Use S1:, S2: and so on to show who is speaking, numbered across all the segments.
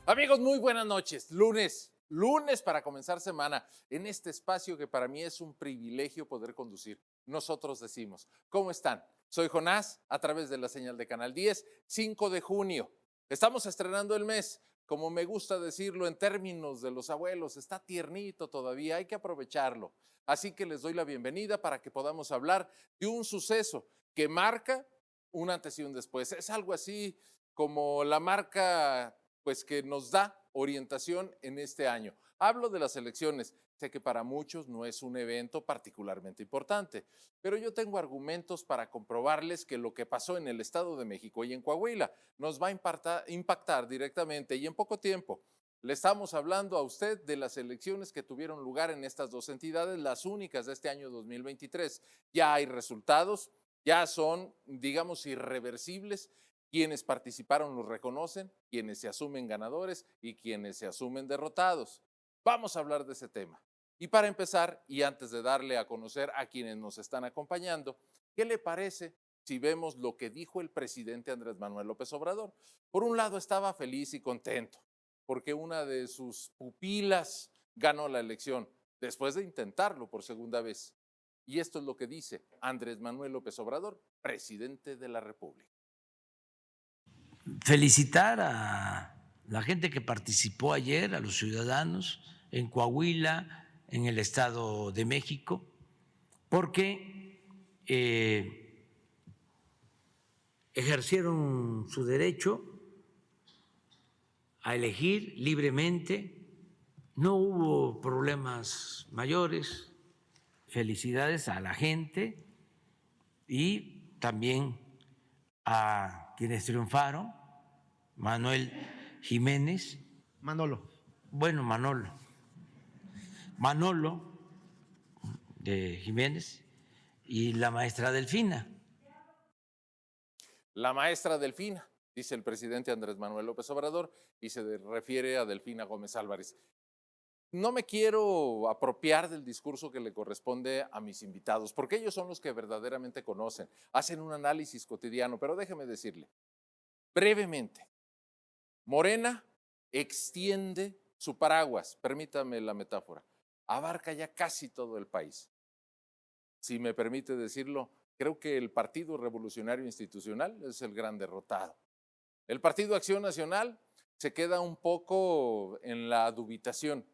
S1: Amigos, muy buenas noches. Lunes para comenzar semana en este espacio que para mí es un privilegio poder conducir. Nosotros decimos, ¿cómo están? Soy Jonás, a través de la señal de Canal 10, 5 de junio. Estamos estrenando el mes, como me gusta decirlo en términos de los abuelos, está tiernito todavía, hay que aprovecharlo. Así que les doy la bienvenida para que podamos hablar de un suceso que marca un antes y un después. Es algo así como la marca pues que nos da orientación en este año. Hablo de las elecciones. Sé que para muchos no es un evento particularmente importante, pero yo tengo argumentos para comprobarles que lo que pasó en el Estado de México y en Coahuila nos va a impactar directamente y en poco tiempo. Le estamos hablando a usted de las elecciones que tuvieron lugar en estas dos entidades, las únicas de este año 2023. Ya hay resultados, ya son, digamos, irreversibles. Quienes participaron los reconocen, quienes se asumen ganadores y quienes se asumen derrotados. Vamos a hablar de ese tema. Y para empezar, y antes de darle a conocer a quienes nos están acompañando, ¿qué le parece si vemos lo que dijo el presidente Andrés Manuel López Obrador? Por un lado, estaba feliz y contento porque una de sus pupilas ganó la elección después de intentarlo por segunda vez. Y esto es lo que dice Andrés Manuel López Obrador, presidente de la República.
S2: Felicitar a la gente que participó ayer, a los ciudadanos en Coahuila, en el Estado de México, porque ejercieron su derecho a elegir libremente, no hubo problemas mayores. Felicidades a la gente y también a quienes triunfaron. Manuel Jiménez. Manolo de Jiménez y la maestra Delfina.
S1: La maestra Delfina, dice el presidente Andrés Manuel López Obrador, y se refiere a Delfina Gómez Álvarez. No me quiero apropiar del discurso que le corresponde a mis invitados, porque ellos son los que verdaderamente conocen, hacen un análisis cotidiano, pero déjeme decirle, brevemente, Morena extiende su paraguas, permítame la metáfora, abarca ya casi todo el país. Si me permite decirlo, creo que el Partido Revolucionario Institucional es el gran derrotado. El Partido Acción Nacional se queda un poco en la dubitación,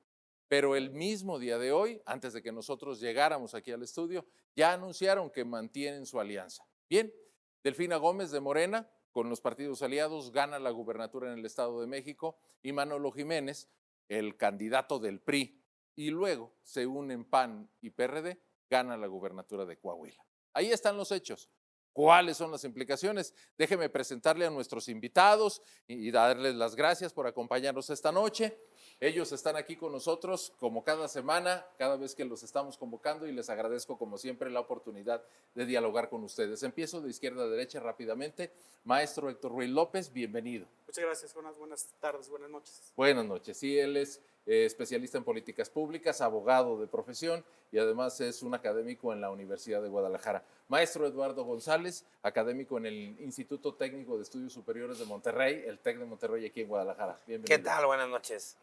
S1: pero el mismo día de hoy, antes de que nosotros llegáramos aquí al estudio, ya anunciaron que mantienen su alianza. Bien, Delfina Gómez de Morena, con los partidos aliados, gana la gubernatura en el Estado de México y Manolo Jiménez, el candidato del PRI, y luego se unen PAN y PRD, gana la gubernatura de Coahuila. Ahí están los hechos. ¿Cuáles son las implicaciones? Déjeme presentarle a nuestros invitados y darles las gracias por acompañarnos esta noche. Ellos están aquí con nosotros como cada semana, cada vez que los estamos convocando y les agradezco como siempre la oportunidad de dialogar con ustedes. Empiezo de izquierda a derecha rápidamente. Maestro Héctor Ruiz López, bienvenido.
S3: Muchas gracias, Jonas. Buenas tardes, buenas noches.
S1: Buenas noches. Sí, él es especialista en políticas públicas, abogado de profesión y además es un académico en la Universidad de Guadalajara. Maestro Eduardo González, académico en el Instituto Técnico de Estudios Superiores de Monterrey, el TEC de Monterrey aquí en Guadalajara.
S4: Bienvenido. ¿Qué tal? Buenas noches.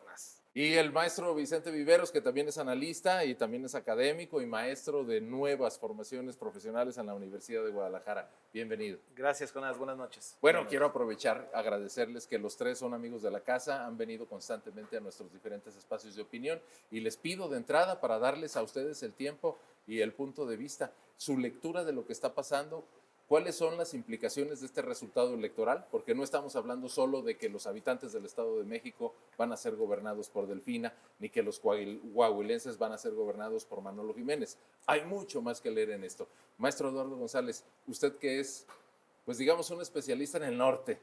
S1: Y el maestro Vicente Viveros, que también es analista y también es académico y maestro de nuevas formaciones profesionales en la Universidad de Guadalajara. Bienvenido.
S4: Gracias, Jonás. Buenas noches.
S1: Bueno, quiero aprovechar, agradecerles que los tres son amigos de la casa, han venido constantemente a nuestros diferentes espacios de opinión y les pido de entrada para darles a ustedes el tiempo y el punto de vista, su lectura de lo que está pasando. ¿Cuáles son las implicaciones de este resultado electoral? Porque no estamos hablando solo de que los habitantes del Estado de México van a ser gobernados por Delfina, ni que los coahuilenses van a ser gobernados por Manolo Jiménez. Hay mucho más que leer en esto. Maestro Eduardo González, usted que es, pues digamos, un especialista en el norte,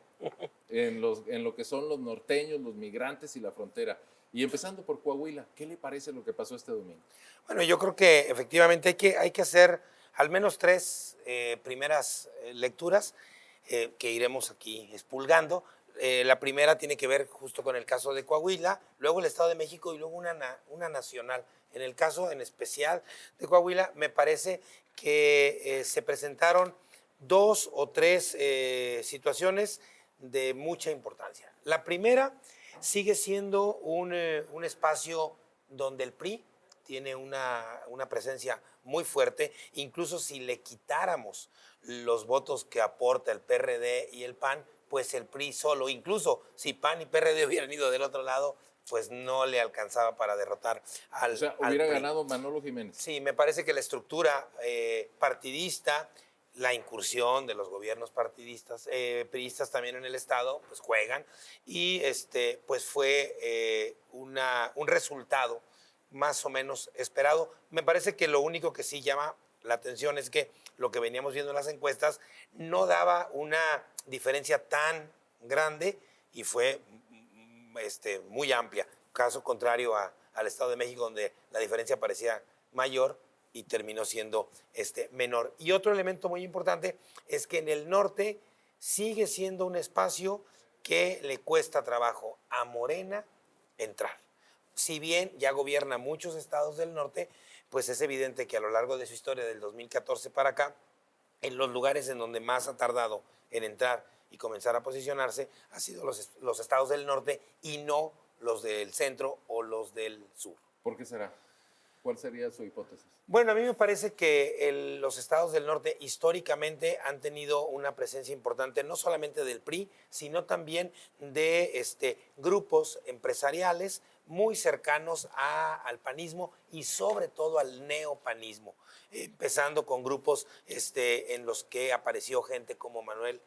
S1: en lo que son los norteños, los migrantes y la frontera. Y empezando por Coahuila, ¿qué le parece lo que pasó este domingo?
S4: Bueno, yo creo que efectivamente hay que hacer al menos tres primeras lecturas. que iremos aquí expulgando. La primera tiene que ver justo con el caso de Coahuila, luego el Estado de México y luego una nacional. En el caso en especial de Coahuila, me parece que se presentaron 2 o 3 situaciones de mucha importancia. La primera sigue siendo un espacio donde el PRI tiene una presencia muy fuerte, incluso si le quitáramos los votos que aporta el PRD y el PAN, pues el PRI solo, incluso si PAN y PRD hubieran ido del otro lado, pues no le alcanzaba para derrotar al
S1: O sea,
S4: al
S1: hubiera
S4: PRI.
S1: ganado Manolo Jiménez.
S4: Sí, me parece que la estructura partidista, la incursión de los gobiernos partidistas, priistas también en el Estado, pues juegan, y pues fue un resultado más o menos esperado. Me parece que lo único que sí llama la atención es que lo que veníamos viendo en las encuestas no daba una diferencia tan grande y fue muy amplia. Caso contrario al Estado de México, donde la diferencia parecía mayor y terminó siendo menor. Y otro elemento muy importante es que en el norte sigue siendo un espacio que le cuesta trabajo a Morena entrar. Si bien ya gobierna muchos estados del norte, pues es evidente que a lo largo de su historia del 2014 para acá, en los lugares en donde más ha tardado en entrar y comenzar a posicionarse, ha sido los estados del norte y no los del centro o los del sur.
S1: ¿Por qué será? ¿Cuál sería su hipótesis?
S4: Bueno, a mí me parece que los estados del norte históricamente han tenido una presencia importante, no solamente del PRI, sino también de grupos empresariales muy cercanos al panismo y sobre todo al neopanismo, empezando con grupos en los que apareció gente como Manuel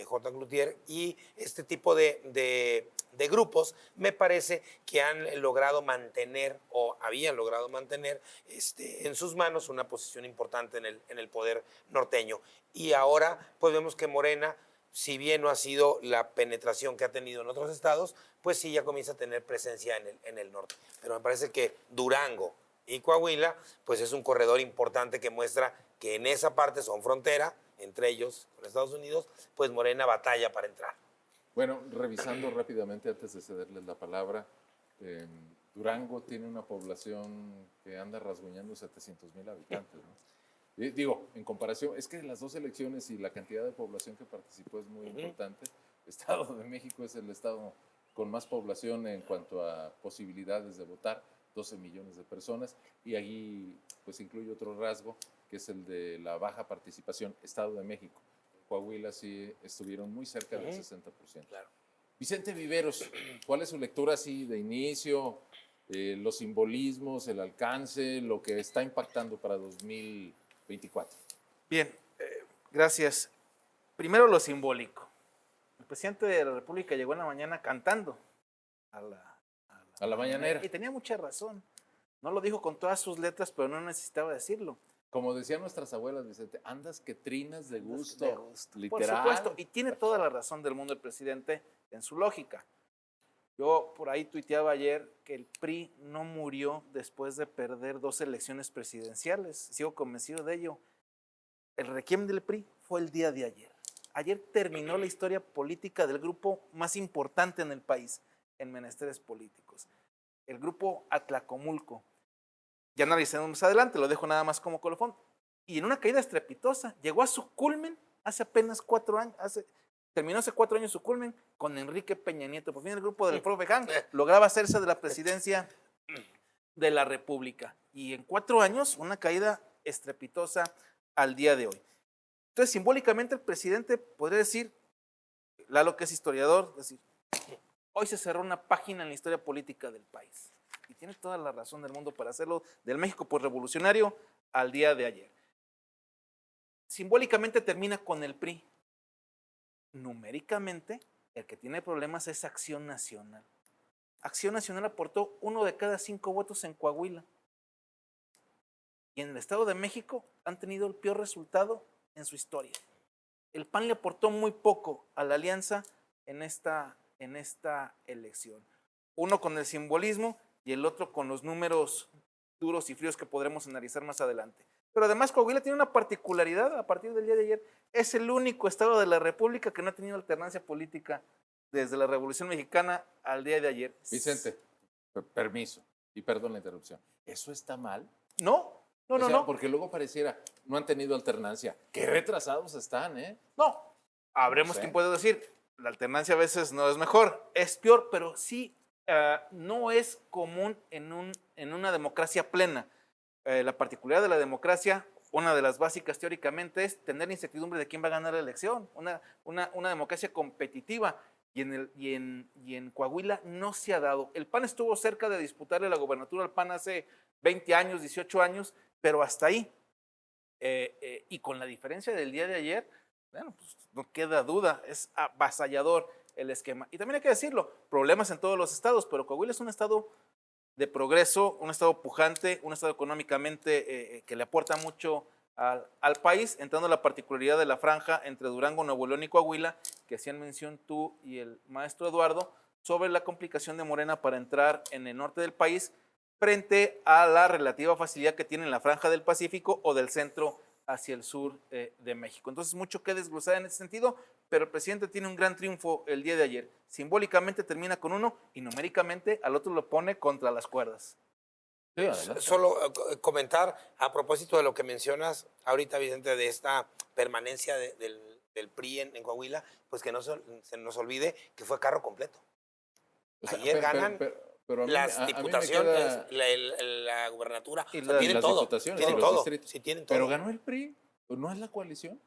S4: J. Cloutier, y este tipo de grupos me parece que han logrado mantener o habían logrado mantener en sus manos una posición importante en el poder norteño. Y ahora pues vemos que Morena, si bien no ha sido la penetración que ha tenido en otros estados, pues sí ya comienza a tener presencia en el norte. Pero me parece que Durango y Coahuila pues es un corredor importante que muestra que en esa parte son frontera, entre ellos con Estados Unidos, pues Morena batalla para entrar.
S1: Bueno, revisando rápidamente antes de cederles la palabra, Durango tiene una población que anda rasguñando 700,000 habitantes, ¿no? Digo, en comparación, es que las dos elecciones y la cantidad de población que participó es muy importante. Estado de México es el estado con más población en cuanto a posibilidades de votar, 12 millones de personas, y allí pues incluye otro rasgo, que es el de la baja participación. Estado de México, Coahuila sí estuvieron muy cerca del 60%.
S4: Claro.
S1: Vicente Viveros, ¿cuál es su lectura así de inicio, los simbolismos, el alcance, lo que está impactando para 2024?
S3: Bien, gracias. Primero lo simbólico. El presidente de la República llegó en la mañana cantando a la
S1: mañanera.
S3: Y tenía mucha razón. No lo dijo con todas sus letras, pero no necesitaba decirlo.
S1: Como decían nuestras abuelas, Vicente, andas que trinas de gusto, literal.
S3: Por supuesto, y tiene toda la razón del mundo el presidente en su lógica. Yo por ahí tuiteaba ayer que el PRI no murió después de perder 2 elecciones presidenciales. Sigo convencido de ello. El requiem del PRI fue el día de ayer. Ayer terminó la historia política del grupo más importante en el país en menesteres políticos, el grupo Atlacomulco. Ya analizaremos más adelante, lo dejo nada más como colofón. Y en una caída estrepitosa, llegó a su culmen hace apenas 4 años, terminó hace 4 años su culmen con Enrique Peña Nieto. Por fin el grupo del profe Han lograba hacerse de la presidencia de la República. Y en 4 años, una caída estrepitosa al día de hoy. Entonces, simbólicamente el presidente podría decir, Lalo que es historiador, decir, hoy se cerró una página en la historia política del país. Y tiene toda la razón del mundo para hacerlo, del México posrevolucionario al día de ayer. Simbólicamente termina con el PRI. Numéricamente, el que tiene problemas es Acción Nacional. Acción Nacional aportó 1 de cada 5 votos en Coahuila. Y en el Estado de México han tenido el peor resultado en su historia. El PAN le aportó muy poco a la alianza en esta elección. Uno con el simbolismo y el otro con los números duros y fríos que podremos analizar más adelante. Pero además Coahuila tiene una particularidad a partir del día de ayer. Es el único estado de la República que no ha tenido alternancia política desde la Revolución Mexicana al día de ayer.
S1: Vicente, permiso y perdón la interrupción. ¿Eso está mal?
S3: No, no,
S1: O
S3: no,
S1: sea,
S3: no.
S1: porque luego pareciera, no han tenido alternancia. Qué retrasados están, ¿eh?
S3: No, habremos
S1: No sé.
S3: quien puede decir, la alternancia a veces no es mejor, es peor, pero sí no es común en una democracia plena. La particularidad de la democracia, una de las básicas teóricamente, es tener incertidumbre de quién va a ganar la elección, una democracia competitiva. Y en Coahuila no se ha dado. El PAN estuvo cerca de disputarle la gobernatura al PAN hace 20 años, 18 años, pero hasta ahí. Y con la diferencia del día de ayer, bueno, pues no queda duda, es avasallador el esquema. Y también hay que decirlo, problemas en todos los estados, pero Coahuila es un estado de progreso, un estado pujante, un estado económicamente que le aporta mucho al país, entrando a la particularidad de la franja entre Durango, Nuevo León y Coahuila, que hacían mención tú y el maestro Eduardo, sobre la complicación de Morena para entrar en el norte del país, frente a la relativa facilidad que tiene en la franja del Pacífico o del centro hacia el sur de México. Entonces, mucho que desglosar en ese sentido, pero el presidente tiene un gran triunfo el día de ayer. Simbólicamente termina con uno y numéricamente al otro lo pone contra las cuerdas.
S1: Sí, adelante.
S4: Solo comentar a propósito de lo que mencionas ahorita, Vicente, de esta permanencia del PRI en Coahuila, pues que no se nos olvide que fue carro completo.
S1: O sea,
S4: Ayer ganan
S1: pero a mí,
S4: las
S1: a mí me
S4: diputaciones,
S1: queda-
S4: la gubernatura,
S3: Y
S4: o sea,
S3: las
S4: tienen
S1: las
S4: todo,
S1: diputaciones
S4: tienen
S1: y los
S4: todo,
S1: distritos.
S4: sí, tienen todo.
S1: Pero ganó el PRI, ¿no es la coalición?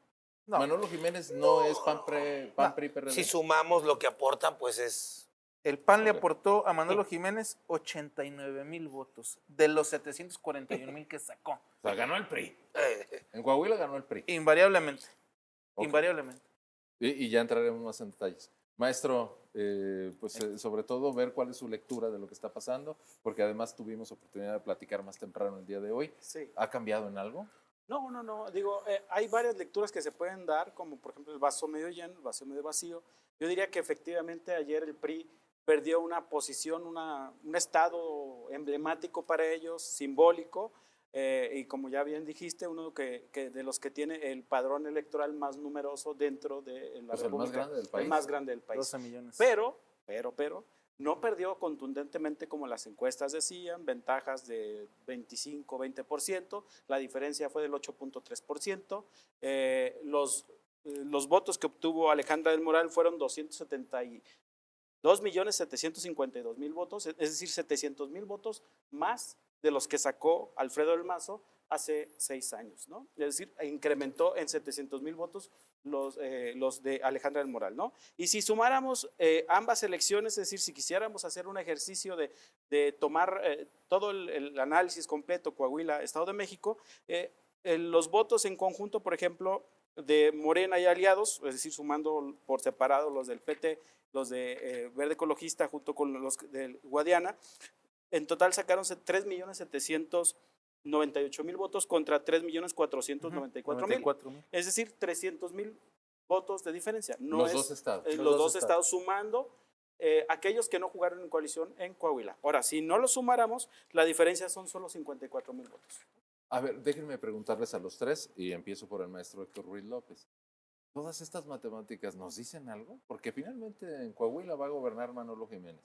S3: No.
S1: Manolo Jiménez no es PAN, PRI, PRD.
S4: Si sumamos lo que aportan, pues es...
S3: El PAN le
S1: Ok.
S3: aportó a Manolo Jiménez 89,000 votos de los 741,000 que sacó.
S1: O sea, ganó el PRI. En Coahuila ganó el PRI.
S3: Invariablemente.
S1: Ok.
S3: Invariablemente.
S1: Y ya entraremos más en detalles. Maestro, sobre todo ver cuál es su lectura de lo que está pasando, porque además tuvimos oportunidad de platicar más temprano el día de hoy.
S5: Sí.
S1: ¿Ha cambiado en algo?
S5: No. Digo, hay varias lecturas que se pueden dar, como por ejemplo el vaso medio lleno, el vaso medio vacío. Yo diría que efectivamente ayer el PRI perdió una posición, un estado emblemático para ellos, simbólico, y como ya bien dijiste, uno que de los que tiene el padrón electoral más numeroso dentro de la
S1: Pues el más
S5: República.
S1: grande del país.
S5: El más grande del país.
S3: 12 millones.
S5: Pero, no perdió contundentemente como las encuestas decían, ventajas de 25, 20%, la diferencia fue del 8.3%, los votos que obtuvo Alejandra del Moral fueron 2.752.000 votos, es decir, 700,000 votos más de los que sacó Alfredo del Mazo hace 6 años, ¿no? Es decir, incrementó en 700,000 votos los de Alejandra del Moral, ¿no? Y si sumáramos ambas elecciones, es decir, si quisiéramos hacer un ejercicio de tomar todo el análisis completo, Coahuila, Estado de México, los votos en conjunto, por ejemplo, de Morena y aliados, es decir, sumando por separado los del PT, los de Verde Ecologista junto con los de Guadiana, en total sacaron 3.798.000 votos contra 3.494.000. Es decir, 300,000 votos de diferencia. No
S1: Los
S5: es,
S1: dos estados.
S5: los dos estados sumando aquellos que no jugaron en coalición en Coahuila. Ahora, si no los sumáramos, la diferencia son solo 54,000 votos.
S1: A ver, déjenme preguntarles a los tres y empiezo por el maestro Héctor Ruiz López. ¿Todas estas matemáticas nos dicen algo? Porque finalmente en Coahuila va a gobernar Manolo Jiménez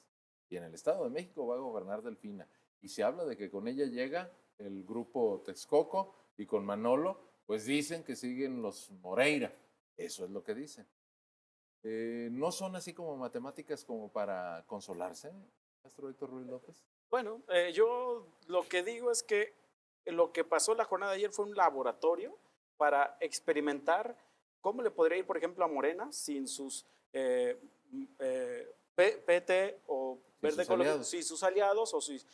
S1: y en el Estado de México va a gobernar Delfina. Y se habla de que con ella llega el grupo Texcoco y con Manolo, pues dicen que siguen los Moreira. Eso es lo que dicen. ¿No son así como matemáticas como para consolarse, maestro Héctor Ruiz López?
S5: Bueno, yo lo que digo es que lo que pasó la jornada de ayer fue un laboratorio para experimentar cómo le podría ir, por ejemplo, a Morena sin sus PT o Verde Ecologista, sin sus aliados o sus,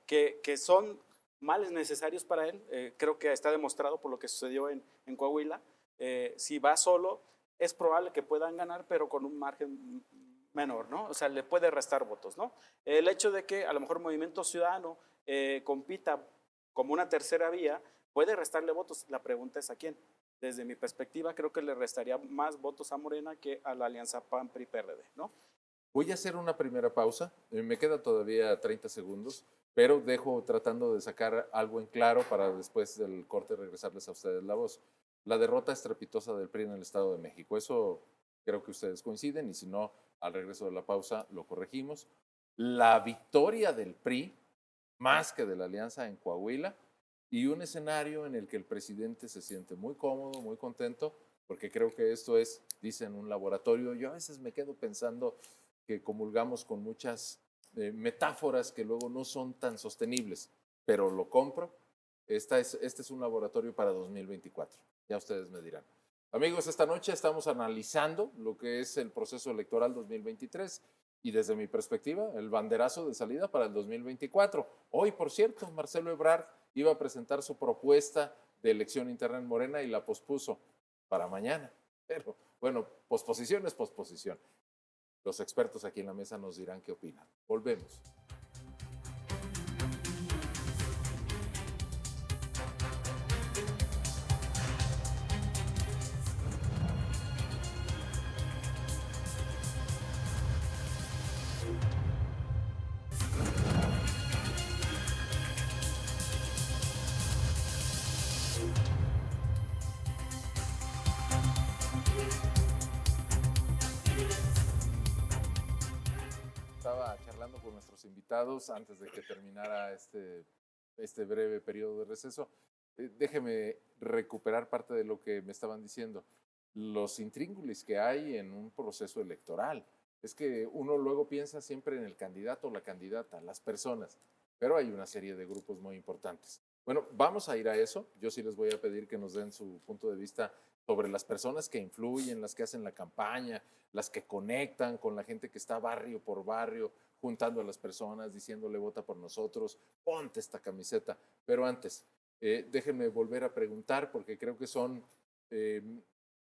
S5: que son males necesarios para él. Creo que está demostrado por lo que sucedió en Coahuila. Si va solo, es probable que puedan ganar, pero con un margen menor, ¿no? O sea, le puede restar votos, ¿no? El hecho de que a lo mejor Movimiento Ciudadano compita como una tercera vía, puede restarle votos. La pregunta es a quién. Desde mi perspectiva, creo que le restaría más votos a Morena que a la alianza PAN-PRI-PRD, ¿no?
S1: Voy a hacer una primera pausa. Me queda todavía 30 segundos, pero dejo tratando de sacar algo en claro para después del corte regresarles a ustedes la voz. La derrota estrepitosa del PRI en el Estado de México. Eso creo que ustedes coinciden y si no, al regreso de la pausa lo corregimos. La victoria del PRI, más que de la alianza en Coahuila, y un escenario en el que el presidente se siente muy cómodo, muy contento, porque creo que esto es, dicen, un laboratorio. Yo a veces me quedo pensando que comulgamos con muchas metáforas que luego no son tan sostenibles, pero lo compro. Este es un laboratorio para 2024. Ya ustedes me dirán. Amigos, esta noche estamos analizando lo que es el proceso electoral 2023 y desde mi perspectiva, el banderazo de salida para el 2024. Hoy, por cierto, Marcelo Ebrard iba a presentar su propuesta de elección interna en Morena y la pospuso para mañana. Pero bueno, posposición es posposición. Los expertos aquí en la mesa nos dirán qué opinan. Volvemos. Estaba charlando con nuestros invitados antes de que terminara este breve periodo de receso. Déjeme recuperar parte de lo que me estaban diciendo. Los intríngulis que hay en un proceso electoral. Es que uno luego piensa siempre en el candidato o la candidata, las personas, pero hay una serie de grupos muy importantes. Bueno, vamos a ir a eso. Yo sí les voy a pedir que nos den su punto de vista sobre las personas que influyen, las que hacen la campaña, las que conectan con la gente que está barrio por barrio, juntando a las personas, diciéndole vota por nosotros, ponte esta camiseta. Pero antes, déjenme volver a preguntar porque creo que son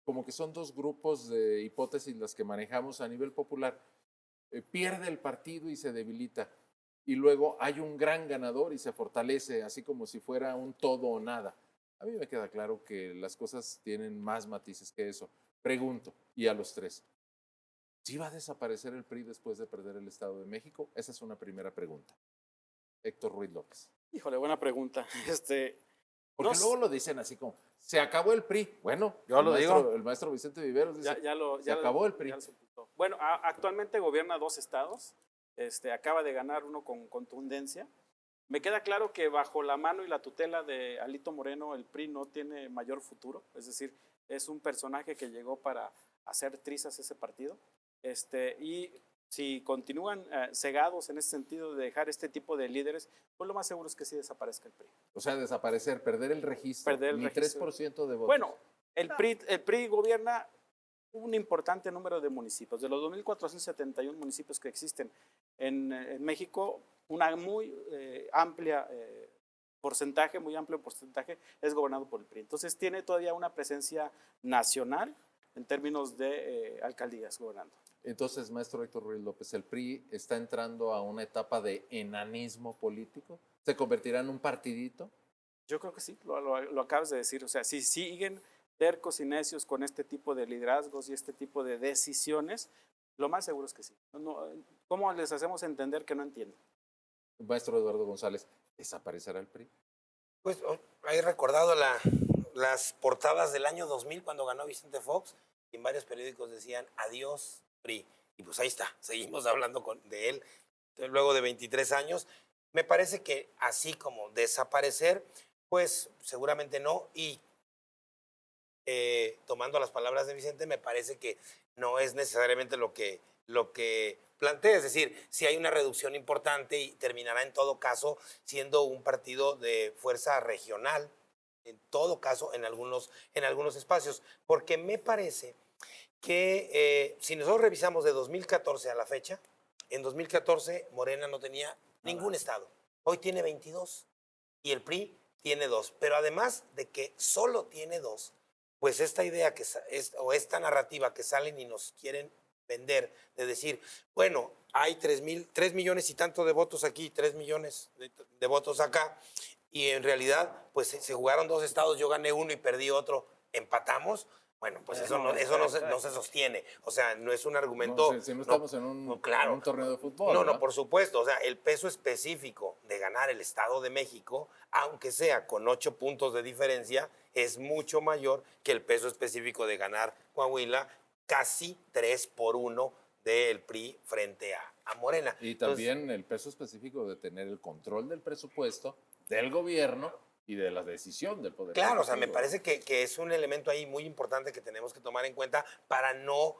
S1: como que son dos grupos de hipótesis las que manejamos a nivel popular. Pierde el partido y se debilita. Y luego hay un gran ganador y se fortalece, así como si fuera un todo o nada. A mí me queda claro que las cosas tienen más matices que eso. Pregunto, y a los tres, ¿sí va a desaparecer el PRI después de perder el Estado de México? Esa es una primera pregunta. Héctor Ruiz López.
S5: Híjole, buena pregunta.
S1: Porque luego lo dicen así como, se acabó el PRI. Bueno,
S3: yo lo digo.
S1: El maestro Vicente Viveros dice, se acabó el PRI.
S5: Bueno, actualmente gobierna 2 estados. Acaba de ganar uno con contundencia. Me queda claro que bajo la mano y la tutela de Alito Moreno el PRI no tiene mayor futuro, es decir, es un personaje que llegó para hacer trizas ese partido, y si continúan cegados en ese sentido de dejar este tipo de líderes, pues lo más seguro es que sí desaparezca el PRI.
S1: O sea, desaparecer, perder el registro,
S5: Perder el
S1: ni
S5: registro.
S1: 3% de votos.
S5: Bueno, el PRI gobierna un importante número de municipios. De los 2.471 municipios que existen en México, una muy amplio porcentaje es gobernado por el PRI. Entonces tiene todavía una presencia nacional en términos de alcaldías gobernando.
S1: Entonces, maestro Héctor Ruiz López, ¿el PRI está entrando a una etapa de enanismo político? ¿Se convertirá en un partidito?
S5: Yo creo que sí, lo acabas de decir. O sea, si siguen tercos y necios con este tipo de liderazgos y este tipo de decisiones, lo más seguro es que sí. ¿Cómo les hacemos entender que no entienden?
S1: Maestro Eduardo González, ¿desaparecerá el PRI?
S4: Pues hay recordado las portadas del año 2000 cuando ganó Vicente Fox y en varios periódicos decían adiós PRI. Y pues ahí está, seguimos hablando de él luego de 23 años. Me parece que así como desaparecer, pues seguramente no. Y tomando las palabras de Vicente, me parece que no es necesariamente lo que plantea. Es decir, si hay una reducción importante y terminará en todo caso siendo un partido de fuerza regional, en todo caso en algunos espacios. Porque me parece que si nosotros revisamos de 2014 a la fecha, en 2014 Morena no tenía ningún estado. Hoy tiene 22 y el PRI tiene 2. Pero además de que solo tiene 2, pues esta idea o esta narrativa que salen y nos quieren vender, de decir, bueno, hay 3 millones y tanto de votos aquí, 3 millones de votos acá, y en realidad, pues se jugaron 2 estados, yo gané uno y perdí otro, empatamos. Bueno, pues eso no se sostiene. O sea, no es un argumento.
S1: Si no estamos en un torneo de fútbol.
S4: No,
S1: ¿verdad?
S4: no, por supuesto. O sea, el peso específico de ganar el Estado de México, aunque sea con 8 puntos de diferencia, es mucho mayor que el peso específico de ganar Coahuila, casi 3-1 del PRI frente a Morena.
S1: Y también el peso específico de tener el control del presupuesto, del gobierno y de la decisión del Poder
S4: Claro, o sea, me
S1: Ejecutivo.
S4: parece que es un elemento ahí muy importante que tenemos que tomar en cuenta para no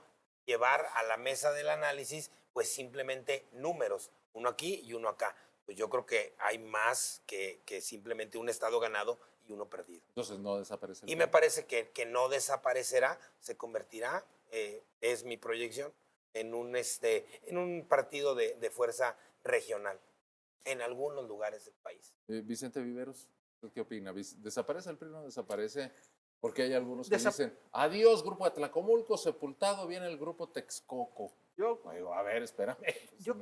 S4: llevar a la mesa del análisis, pues simplemente números, uno aquí y uno acá. Pues yo creo que hay más que simplemente un estado ganado y uno perdido.
S1: Entonces no desaparece el
S4: Y me
S1: PRI.
S4: parece que no desaparecerá, se convertirá, es mi proyección, en un partido de fuerza regional en algunos lugares del país.
S1: Vicente Viveros, ¿usted qué opina? ¿Desaparece el PRI o no desaparece? Porque hay algunos que dicen, adiós, grupo Atlacomulco, sepultado, viene el grupo Texcoco.
S3: Yo,
S1: Digo, a ver, espérame.
S3: yo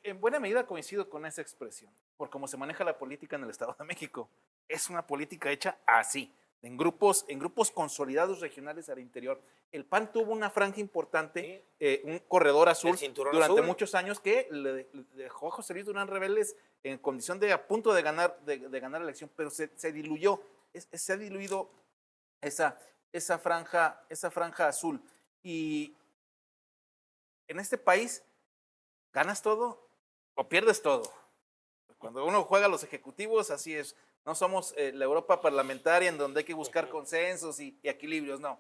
S3: en buena medida coincido con esa expresión, por cómo se maneja la política en el Estado de México. Es una política hecha así, en grupos consolidados regionales al interior. El PAN tuvo una franja importante, un corredor azul
S4: El cinturón
S3: durante
S4: azul.
S3: muchos años que le dejó a José Luis Durán Rebeldes en condición de a punto de ganar la elección, pero se diluyó, se ha diluido esa franja azul. Y en este país ganas todo o pierdes todo. Cuando uno juega a los ejecutivos, así es. No somos la Europa parlamentaria en donde hay que buscar consensos y equilibrios, no.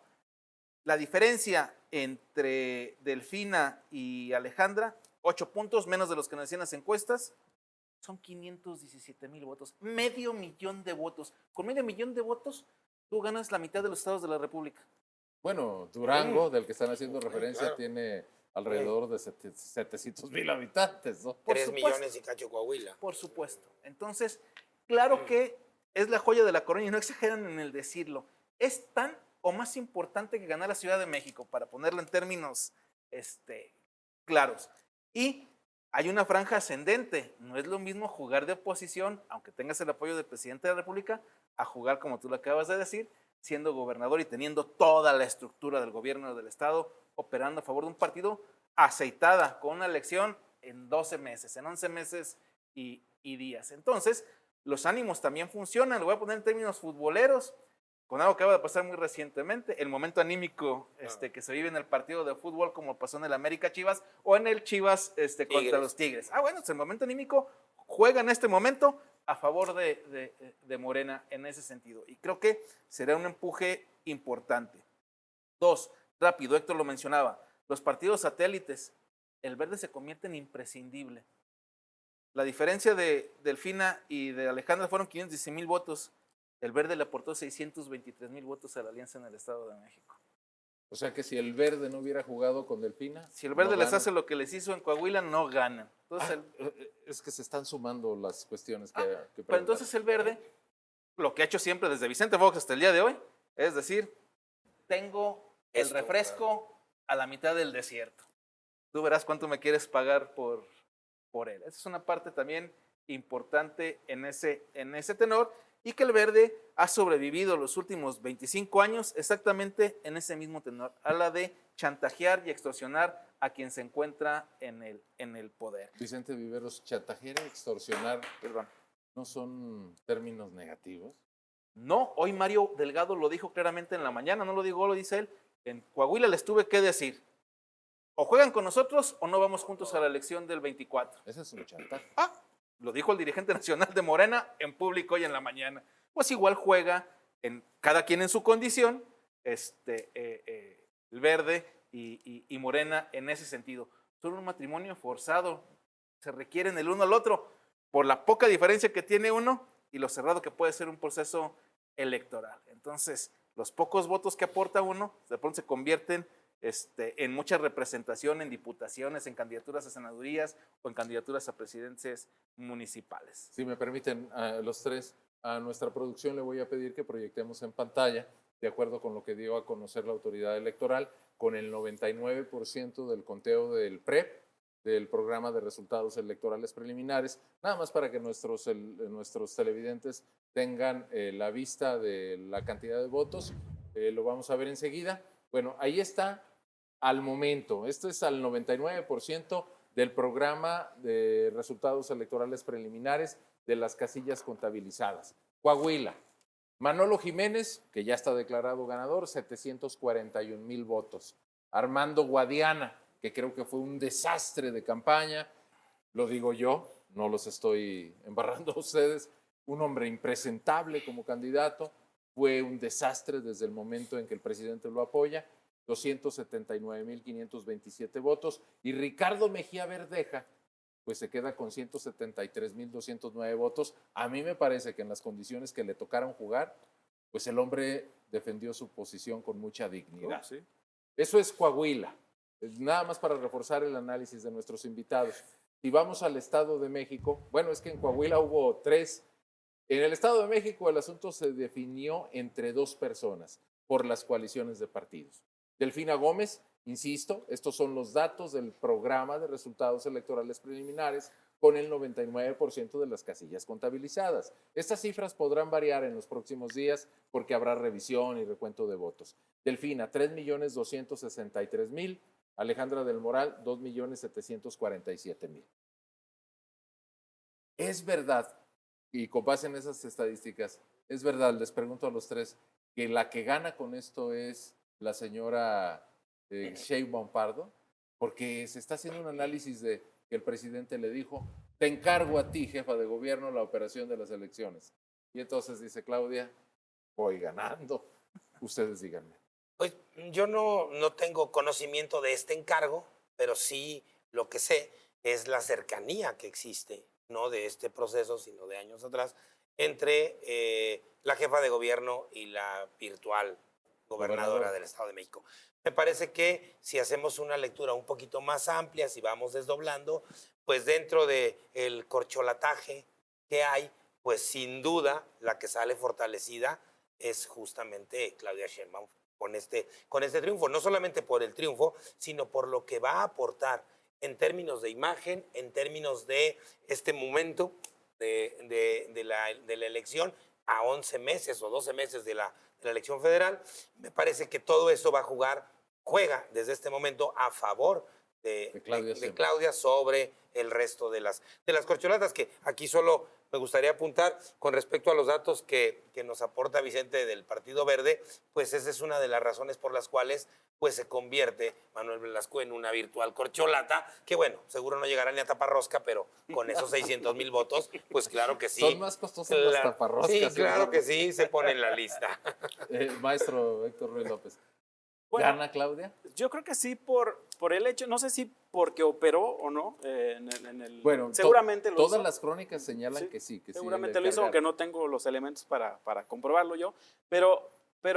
S3: La diferencia entre Delfina y Alejandra, 8 puntos, menos de los que nos decían las encuestas, son 517,000 votos. Medio millón de votos. Con medio millón de votos, tú ganas la mitad de los estados de la República.
S1: Bueno, Durango, del que están haciendo referencia,
S4: claro.
S1: tiene alrededor de 700,000 habitantes, ¿no?
S3: Por
S4: 3
S3: supuesto.
S4: millones y cacho Coahuila.
S3: Por supuesto. Entonces, claro que es la joya de la corona y no exageran en el decirlo. Es tan o más importante que ganar la Ciudad de México, para ponerlo en términos claros. Y hay una franja ascendente. No es lo mismo jugar de oposición, aunque tengas el apoyo del presidente de la República, a jugar, como tú lo acabas de decir, siendo gobernador y teniendo toda la estructura del gobierno del Estado operando a favor de un partido aceitada, con una elección en 12 meses, en 11 meses y días. Entonces, los ánimos también funcionan. Lo voy a poner en términos futboleros, con algo que acaba de pasar muy recientemente, el momento anímico que se vive en el partido de fútbol, como pasó en el América Chivas o en el Chivas contra los Tigres. Bueno, el momento anímico juega en este momento a favor de Morena en ese sentido. Y creo que será un empuje importante. 2, rápido, Héctor lo mencionaba, los partidos satélites, el Verde se convierte en imprescindible. La diferencia de Delfina y de Alejandra fueron 516,000 votos. El Verde le aportó 623,000 votos a la alianza en el Estado de México.
S1: O sea que si el Verde no hubiera jugado con Delfina.
S3: Si el Verde
S1: no
S3: les
S1: gana.
S3: hace lo que les hizo en Coahuila, no ganan. Entonces,
S1: Es que se están sumando las cuestiones que
S3: pero
S1: preguntas.
S3: entonces el Verde, lo que ha hecho siempre desde Vicente Fox hasta el día de hoy, es decir, tengo el refresco a la mitad del desierto. Tú verás cuánto me quieres pagar por él. Esa es una parte también importante en ese tenor, y que el Verde ha sobrevivido los últimos 25 años exactamente en ese mismo tenor, a la de chantajear y extorsionar a quien se encuentra en el poder.
S1: Vicente Viveros, chantajear, extorsionar,
S3: Perdón.
S1: ¿no son términos negativos?
S3: No, hoy Mario Delgado lo dijo claramente en la mañana, no lo digo, lo dice él. En Coahuila les tuve que decir, o juegan con nosotros o no vamos juntos a la elección del 24.
S1: Ese es un chantaje.
S3: Lo dijo el dirigente nacional de Morena en público hoy en la mañana. Pues igual juega cada quien en su condición, el Verde y Morena en ese sentido. Son un matrimonio forzado, se requieren el uno al otro por la poca diferencia que tiene uno y lo cerrado que puede ser un proceso electoral. Entonces, los pocos votos que aporta uno, de pronto se convierten en mucha representación, en diputaciones, en candidaturas a senadurías o en candidaturas a presidentes municipales.
S1: Si me permiten, los tres, a nuestra producción le voy a pedir que proyectemos en pantalla, de acuerdo con lo que dio a conocer la autoridad electoral, con el 99% del conteo del PREP, del programa de resultados electorales preliminares, nada más para que nuestros televidentes tengan la vista de la cantidad de votos lo vamos a ver enseguida. Bueno, ahí está al momento. Esto es al 99% del programa de resultados electorales preliminares de las casillas contabilizadas. Coahuila, Manolo Jiménez, que ya está declarado ganador, 741,000 votos. Armando Guadiana, que creo que fue un desastre de campaña, lo digo yo, no los estoy embarrando a ustedes, un hombre impresentable como candidato, fue un desastre desde el momento en que el presidente lo apoya, 279,527 votos, y Ricardo Mejía Verdeja, pues se queda con 173,209 votos. A mí me parece que en las condiciones que le tocaron jugar, pues el hombre defendió su posición con mucha dignidad.
S5: Sí.
S1: Eso es Coahuila. Nada más para reforzar el análisis de nuestros invitados. Si vamos al Estado de México, bueno, es que en Coahuila hubo 3. En el Estado de México el asunto se definió entre 2 personas por las coaliciones de partidos. Delfina Gómez, insisto, estos son los datos del programa de resultados electorales preliminares con el 99% de las casillas contabilizadas. Estas cifras podrán variar en los próximos días porque habrá revisión y recuento de votos. Delfina, 3,263,000. Alejandra del Moral, 2,747,000. Es verdad, y con base en esas estadísticas, es verdad, les pregunto a los 3, que la que gana con esto es la señora Sheinbaum Pardo, porque se está haciendo un análisis de que el presidente le dijo, te encargo a ti, jefa de gobierno, la operación de las elecciones. Y entonces dice Claudia, voy ganando, ustedes díganme.
S4: Pues yo no tengo conocimiento de este encargo, pero sí lo que sé es la cercanía que existe, no de este proceso, sino de años atrás, entre la jefa de gobierno y la virtual gobernadora del Estado de México. Me parece que si hacemos una lectura un poquito más amplia, si vamos desdoblando, pues dentro del corcholataje que hay, pues sin duda la que sale fortalecida es justamente Claudia Sheinbaum con este triunfo, no solamente por el triunfo, sino por lo que va a aportar en términos de imagen, en términos de este momento de la elección a 11 meses o 12 meses de la elección federal. Me parece que todo eso juega desde este momento a favor de Claudia sobre el resto de las corcholatas, que aquí solo me gustaría apuntar con respecto a los datos que nos aporta Vicente del Partido Verde, pues esa es una de las razones por las cuales pues se convierte Manuel Velasco en una virtual corcholata, que bueno, seguro no llegará ni a taparrosca, pero con esos 600,000 votos, pues claro que sí.
S1: Son más costosas las taparroscas.
S4: Sí, claro que sí, se pone en la lista.
S1: Maestro Héctor Ruiz López.
S5: Bueno,
S1: ¿Gana Claudia?
S5: Yo creo que sí por el hecho, no sé si porque operó o no
S1: Bueno,
S5: seguramente lo hizo.
S1: Todas las crónicas señalan que sí.
S5: Seguramente lo hizo, aunque no tengo los elementos para comprobarlo yo, pero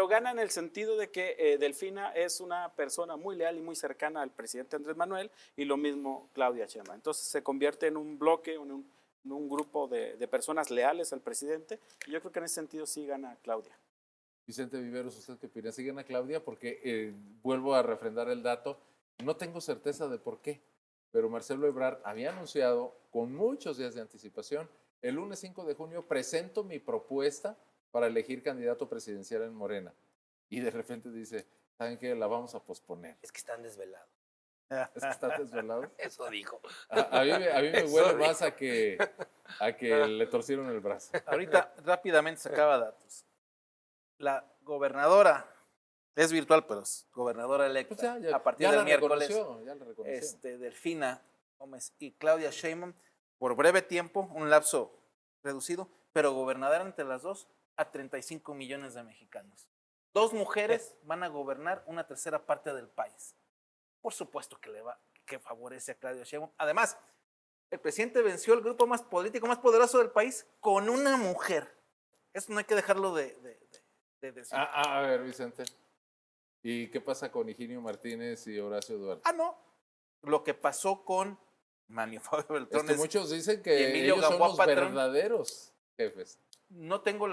S5: gana en el sentido de que Delfina es una persona muy leal y muy cercana al presidente Andrés Manuel, y lo mismo Claudia Sheinbaum. Entonces se convierte en un bloque, en un grupo de personas leales al presidente, y yo creo que en ese sentido sí gana Claudia.
S1: Vicente Viveros, ¿usted qué opina? ¿Sí gana Claudia? Porque vuelvo a refrendar el dato, no tengo certeza de por qué, pero Marcelo Ebrard había anunciado con muchos días de anticipación, el lunes 5 de junio presento mi propuesta para elegir candidato presidencial en Morena. Y de repente dice, ¿saben qué? La vamos a posponer.
S4: Es que están desvelados.
S1: ¿Es que están desvelados?
S4: Eso dijo.
S1: A mí me huele más a que le torcieron el brazo.
S3: Ahorita rápidamente sacaba datos. La gobernadora es virtual, pero es gobernadora electa.
S1: Pues ya
S3: a partir del miércoles,
S1: ya la reconoció.
S3: Delfina Gómez y Claudia Sheinbaum, por breve tiempo, un lapso reducido, pero gobernadora entre las dos a 35 millones de mexicanos. 2 mujeres van a gobernar una tercera parte del país. Por supuesto que favorece a Claudia Sheinbaum. Además, el presidente venció el grupo más político, más poderoso del país con una mujer. Eso no hay que dejarlo de decir.
S1: A ver, Vicente. ¿Y qué pasa con Higinio Martínez y Horacio Duarte?
S3: No. Lo que pasó con Manlio Fabio Beltrones.
S1: Muchos dicen que ellos son los verdaderos jefes.
S3: No tengo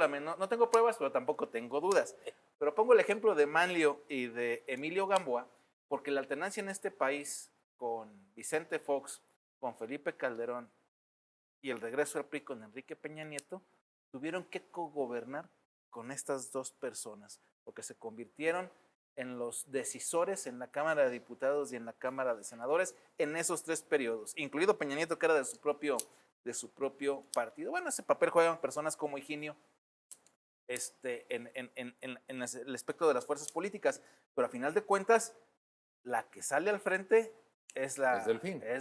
S3: pruebas, pero tampoco tengo dudas. Pero pongo el ejemplo de Manlio y de Emilio Gamboa, porque la alternancia en este país con Vicente Fox, con Felipe Calderón y el regreso al PRI con Enrique Peña Nieto, tuvieron que cogobernar con estas 2 personas. porque se convirtieron en los decisores en la Cámara de Diputados y en la Cámara de Senadores en esos 3 periodos, incluido Peña Nieto, que era de su propio partido. Bueno, ese papel juegan personas como Higinio en el espectro de las fuerzas políticas, pero a final de cuentas, la que sale al frente es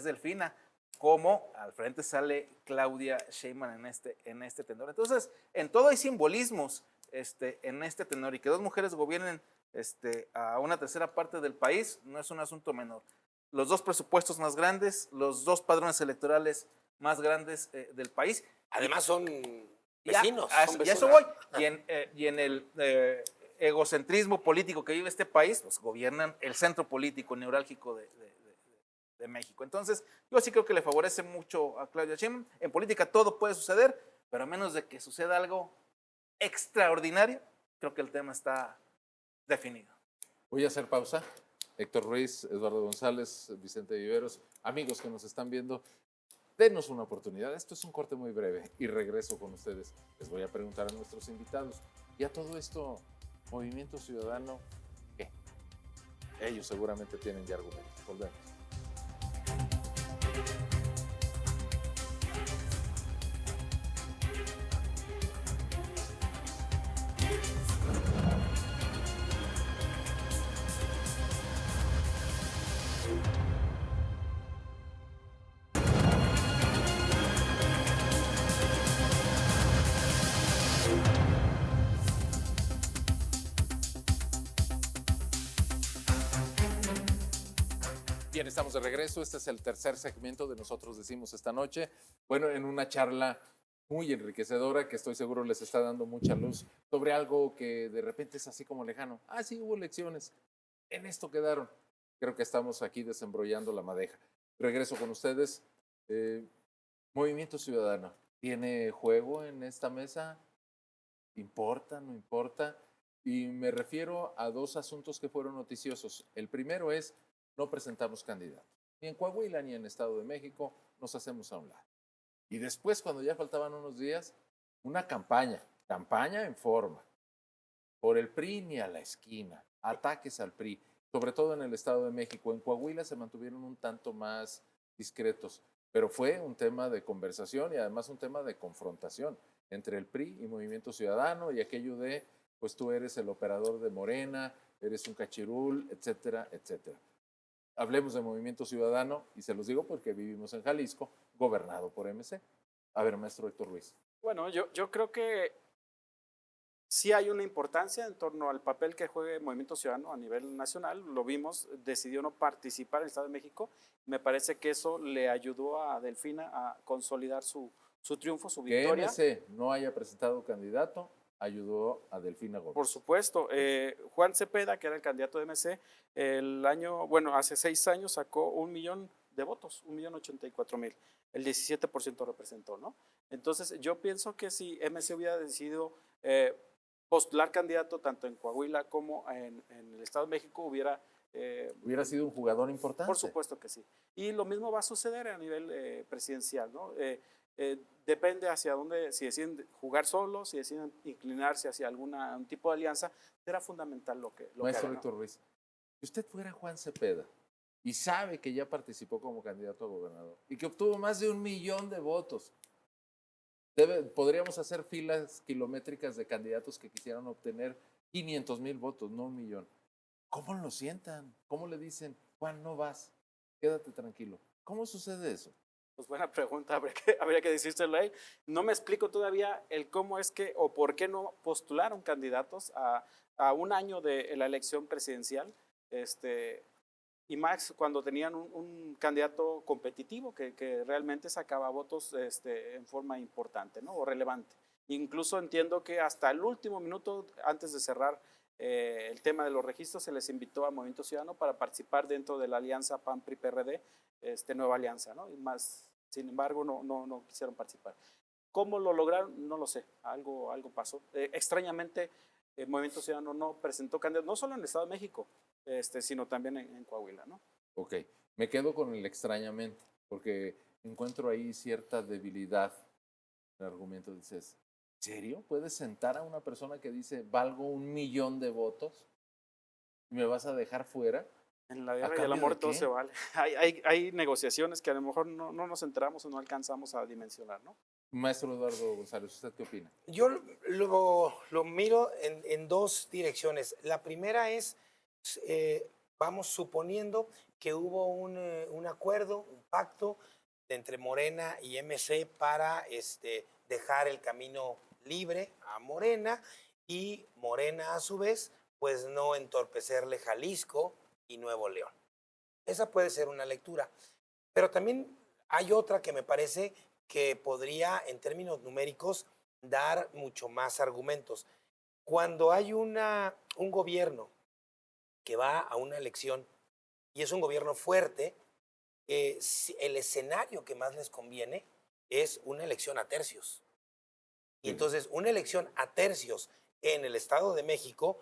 S3: Delfina, como al frente sale Claudia Sheinbaum en este tenor. Entonces, en todo hay simbolismos en este tenor, y que 2 mujeres gobiernen a una tercera parte del país no es un asunto menor. Los 2 presupuestos más grandes, los 2 padrones electorales más grandes del país.
S4: Además son vecinos.
S3: Y a eso voy. Y en el egocentrismo político que vive este país, pues gobiernan el centro político neurálgico de México. Entonces, yo sí creo que le favorece mucho a Claudia Sheinbaum. En política todo puede suceder, pero a menos de que suceda algo extraordinario, creo que el tema está definido.
S1: Voy a hacer pausa. Héctor Ruiz, Eduardo González, Vicente Viveros, amigos que nos están viendo, denos una oportunidad. Esto es un corte muy breve y regreso con ustedes. Les voy a preguntar a nuestros invitados. Y a todo esto, Movimiento Ciudadano, ¿qué? Ellos seguramente tienen ya argumentos. Volvemos. Bien, estamos de regreso. Este es el tercer segmento de Nosotros Decimos esta noche. Bueno, en una charla muy enriquecedora que estoy seguro les está dando mucha luz sobre algo que de repente es así como lejano. Ah, sí, hubo elecciones. En esto quedaron. Creo que estamos aquí desembrollando la madeja. Regreso con ustedes. Movimiento Ciudadano. ¿Tiene juego en esta mesa? ¿Importa? ¿No importa? Y me refiero a 2 asuntos que fueron noticiosos. El primero es: no presentamos candidatos. Ni en Coahuila ni en Estado de México nos hacemos a un lado. Y después, cuando ya faltaban unos días, una campaña en forma, por el PRI ni a la esquina, ataques al PRI, sobre todo en el Estado de México. En Coahuila se mantuvieron un tanto más discretos, pero fue un tema de conversación y además un tema de confrontación entre el PRI y Movimiento Ciudadano, y aquello de, pues tú eres el operador de Morena, eres un cachirul, etcétera, etcétera. Hablemos de Movimiento Ciudadano, y se los digo porque vivimos en Jalisco, gobernado por MC. A ver, maestro Héctor Ruiz.
S5: Bueno, yo creo que sí hay una importancia en torno al papel que juegue Movimiento Ciudadano a nivel nacional. Lo vimos, decidió no participar en el Estado de México. Me parece que eso le ayudó a Delfina a consolidar su triunfo, su victoria.
S1: Que MC no haya presentado candidato ayudó a Delfina Gómez.
S5: Por supuesto. Juan Cepeda, que era el candidato de MC, hace 6 años sacó 1 millón de votos, 1.084.000. El 17% representó, ¿no? Entonces, yo pienso que si MC hubiera decidido postular candidato tanto en Coahuila como en el Estado de México, hubiera
S1: sido un jugador importante.
S5: Por supuesto que sí. Y lo mismo va a suceder a nivel presidencial, ¿no? Depende hacia dónde, si deciden jugar solos, si deciden inclinarse hacia un tipo de alianza, será fundamental lo que
S1: Maestro
S5: hagan, ¿no?
S1: Héctor Ruiz, si usted fuera Juan Cepeda y sabe que ya participó como candidato a gobernador y que obtuvo más de 1 millón de votos, podríamos hacer filas kilométricas de candidatos que quisieran obtener 500,000 votos, no 1 millón. ¿Cómo lo sientan? ¿Cómo le dicen, Juan, no vas, quédate tranquilo? ¿Cómo sucede eso?
S5: Pues buena pregunta, habría que decírselo a él. No me explico todavía el cómo es que o por qué no postularon candidatos a 1 año de la elección presidencial, y más cuando tenían un candidato competitivo que realmente sacaba votos en forma importante, ¿no? O relevante. Incluso entiendo que hasta el último minuto, antes de cerrar el tema de los registros, se les invitó a Movimiento Ciudadano para participar dentro de la alianza PAN-PRI-PRD, Nueva Alianza, ¿no? Y más, sin embargo, no quisieron participar. ¿Cómo lo lograron? No lo sé, algo pasó. Extrañamente, Movimiento Ciudadano no presentó candidatos, no solo en el Estado de México, sino también en Coahuila, ¿no?
S1: Ok, me quedo con el extrañamente, porque encuentro ahí cierta debilidad en el argumento. Dices, serio? ¿Puedes sentar a una persona que dice, valgo 1,000,000 de votos y me vas a dejar fuera?
S5: En la
S1: ¿A
S5: guerra y el
S1: cambio
S5: amor
S1: de
S5: todo
S1: qué?
S5: se vale. Hay negociaciones que a lo mejor no nos enteramos o no alcanzamos a dimensionar, ¿no?
S1: Maestro Eduardo González, ¿usted qué opina?
S4: Yo lo miro en dos direcciones. La primera es, vamos suponiendo que hubo un acuerdo, un pacto entre Morena y MC para dejar el camino libre a Morena y Morena a su vez, pues no entorpecerle Jalisco y Nuevo León. Esa puede ser una lectura. Pero también hay otra que me parece que podría, en términos numéricos, dar mucho más argumentos. Cuando hay un gobierno que va a una elección y es un gobierno fuerte, el escenario que más les conviene es una elección a tercios. Y entonces, una elección a tercios en el Estado de México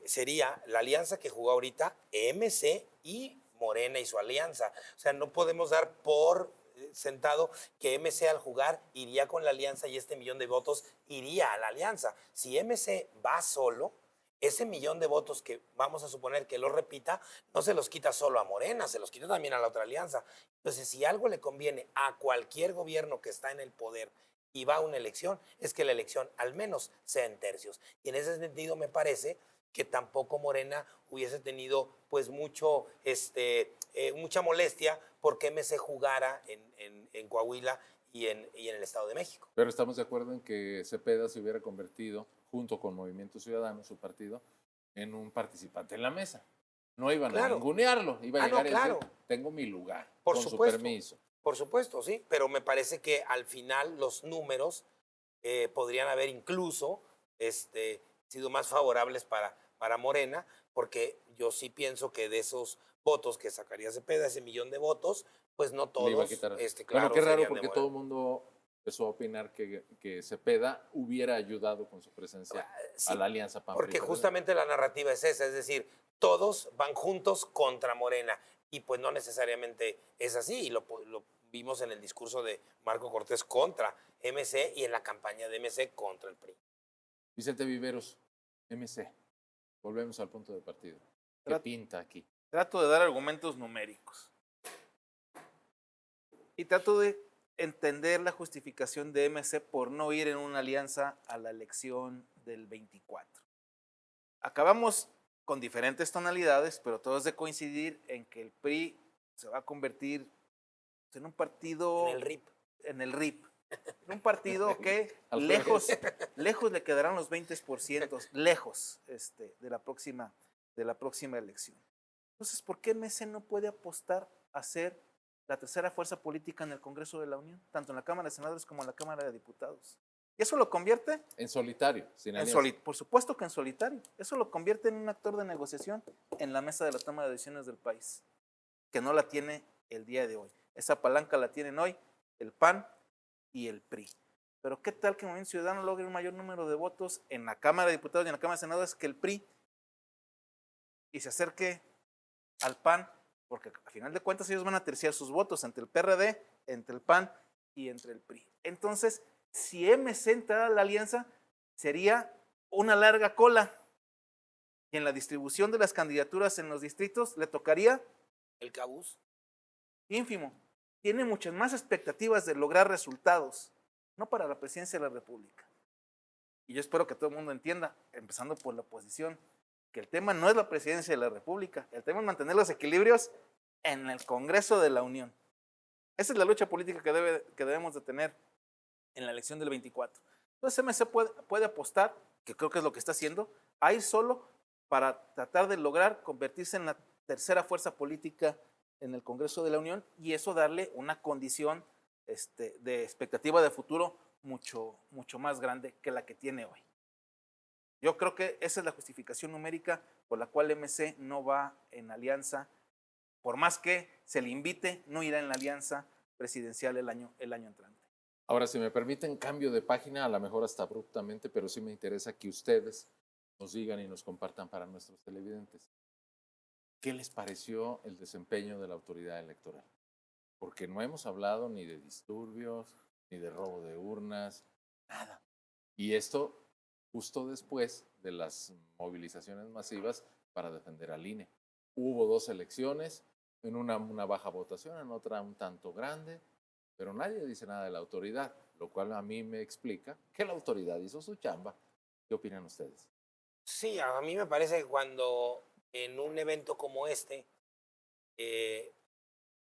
S4: sería la alianza que jugó ahorita MC y Morena y su alianza. O sea, no podemos dar por sentado que MC al jugar iría con la alianza y este 1,000,000 de votos iría a la alianza. Si MC va solo, ese 1,000,000 de votos que vamos a suponer que lo repita, no se los quita solo a Morena, se los quita también a la otra alianza. Entonces, si algo le conviene a cualquier gobierno que está en el poder y va a una elección, es que la elección al menos sea en tercios. Y en ese sentido me parece que tampoco Morena hubiese tenido pues mucha molestia porque MC jugara en Coahuila y en el Estado de México.
S1: Pero estamos de acuerdo en que Cepeda se hubiera convertido, junto con Movimiento Ciudadano, su partido, en un participante en la mesa. No iban a
S4: Claro.
S1: ningunearlo, iba a llegar
S4: no,
S1: y
S4: claro.
S1: decir, tengo mi lugar,
S4: Por
S1: con
S4: supuesto.
S1: su permiso.
S4: Por supuesto, sí, pero me parece que al final los números podrían haber incluso sido más favorables para Morena, porque yo sí pienso que de esos votos que sacaría Cepeda, ese 1,000,000 de votos, pues no
S1: Le iba a
S4: todos,
S1: quitar.
S4: claro,
S1: Bueno, qué raro
S4: serían de
S1: porque
S4: Morena.
S1: todo el mundo empezó a opinar que Cepeda hubiera ayudado con su presencia
S4: Sí,
S1: a la alianza PAN.
S4: porque justamente la narrativa es esa, es decir, todos van juntos contra Morena y pues no necesariamente es así y lo vimos en el discurso de Marco Cortés contra MC y en la campaña de MC contra el PRI.
S1: Vicente Viveros, MC. Volvemos al punto de partida. ¿Qué pinta aquí?
S3: Trato de dar argumentos numéricos. Y trato de entender la justificación de MC por no ir en una alianza a la elección del 24. Acabamos con diferentes tonalidades, pero todos de coincidir en que el PRI se va a convertir en un partido...
S4: En el RIP.
S3: En el RIP. En un partido que
S1: Alfredo.
S3: lejos le quedarán los 20%, lejos de la próxima elección. Entonces, ¿por qué MC no puede apostar a ser la tercera fuerza política en el Congreso de la Unión, tanto en la Cámara de Senadores como en la Cámara de Diputados? Y eso lo convierte
S1: En solitario, sin alianza.
S3: por supuesto que en solitario. Eso lo convierte en un actor de negociación en la mesa de la toma de decisiones del país, que no la tiene el día de hoy. Esa palanca la tienen hoy el PAN y el PRI. Pero ¿qué tal que el Movimiento Ciudadano logre un mayor número de votos en la Cámara de Diputados y en la Cámara de Senadores que el PRI y se acerque al PAN? Porque al final de cuentas ellos van a terciar sus votos entre el PRD, entre el PAN y entre el PRI. Entonces, si MC entrara a la alianza, sería una larga cola. Y en la distribución de las candidaturas en los distritos le tocaría
S4: El cabuz.
S3: ínfimo. Tiene muchas más expectativas de lograr resultados, no para la presidencia de la República. Y yo espero que todo el mundo entienda, empezando por la oposición, que el tema no es la presidencia de la República, el tema es mantener los equilibrios en el Congreso de la Unión. Esa es la lucha política que debemos de tener en la elección del 24. Entonces MC puede apostar, que creo que es lo que está haciendo, a ir solo para tratar de lograr convertirse en la tercera fuerza política en el Congreso de la Unión y eso darle una condición de expectativa de futuro mucho más grande que la que tiene hoy. Yo creo que esa es la justificación numérica por la cual MC no va en alianza. Por más que se le invite, no irá en la alianza presidencial el año entrante.
S1: Ahora, si me permiten, cambio de página, a lo mejor hasta abruptamente, pero sí me interesa que ustedes nos digan y nos compartan para nuestros televidentes. ¿Qué les pareció el desempeño de la autoridad electoral? Porque no hemos hablado ni de disturbios, ni de robo de urnas, nada. Y esto justo después de las movilizaciones masivas para defender al INE. Hubo 2 elecciones, en una baja votación, en otra un tanto grande, pero nadie dice nada de la autoridad, lo cual a mí me explica que la autoridad hizo su chamba. ¿Qué opinan ustedes?
S4: Sí, a mí me parece que cuando en un evento como este, eh,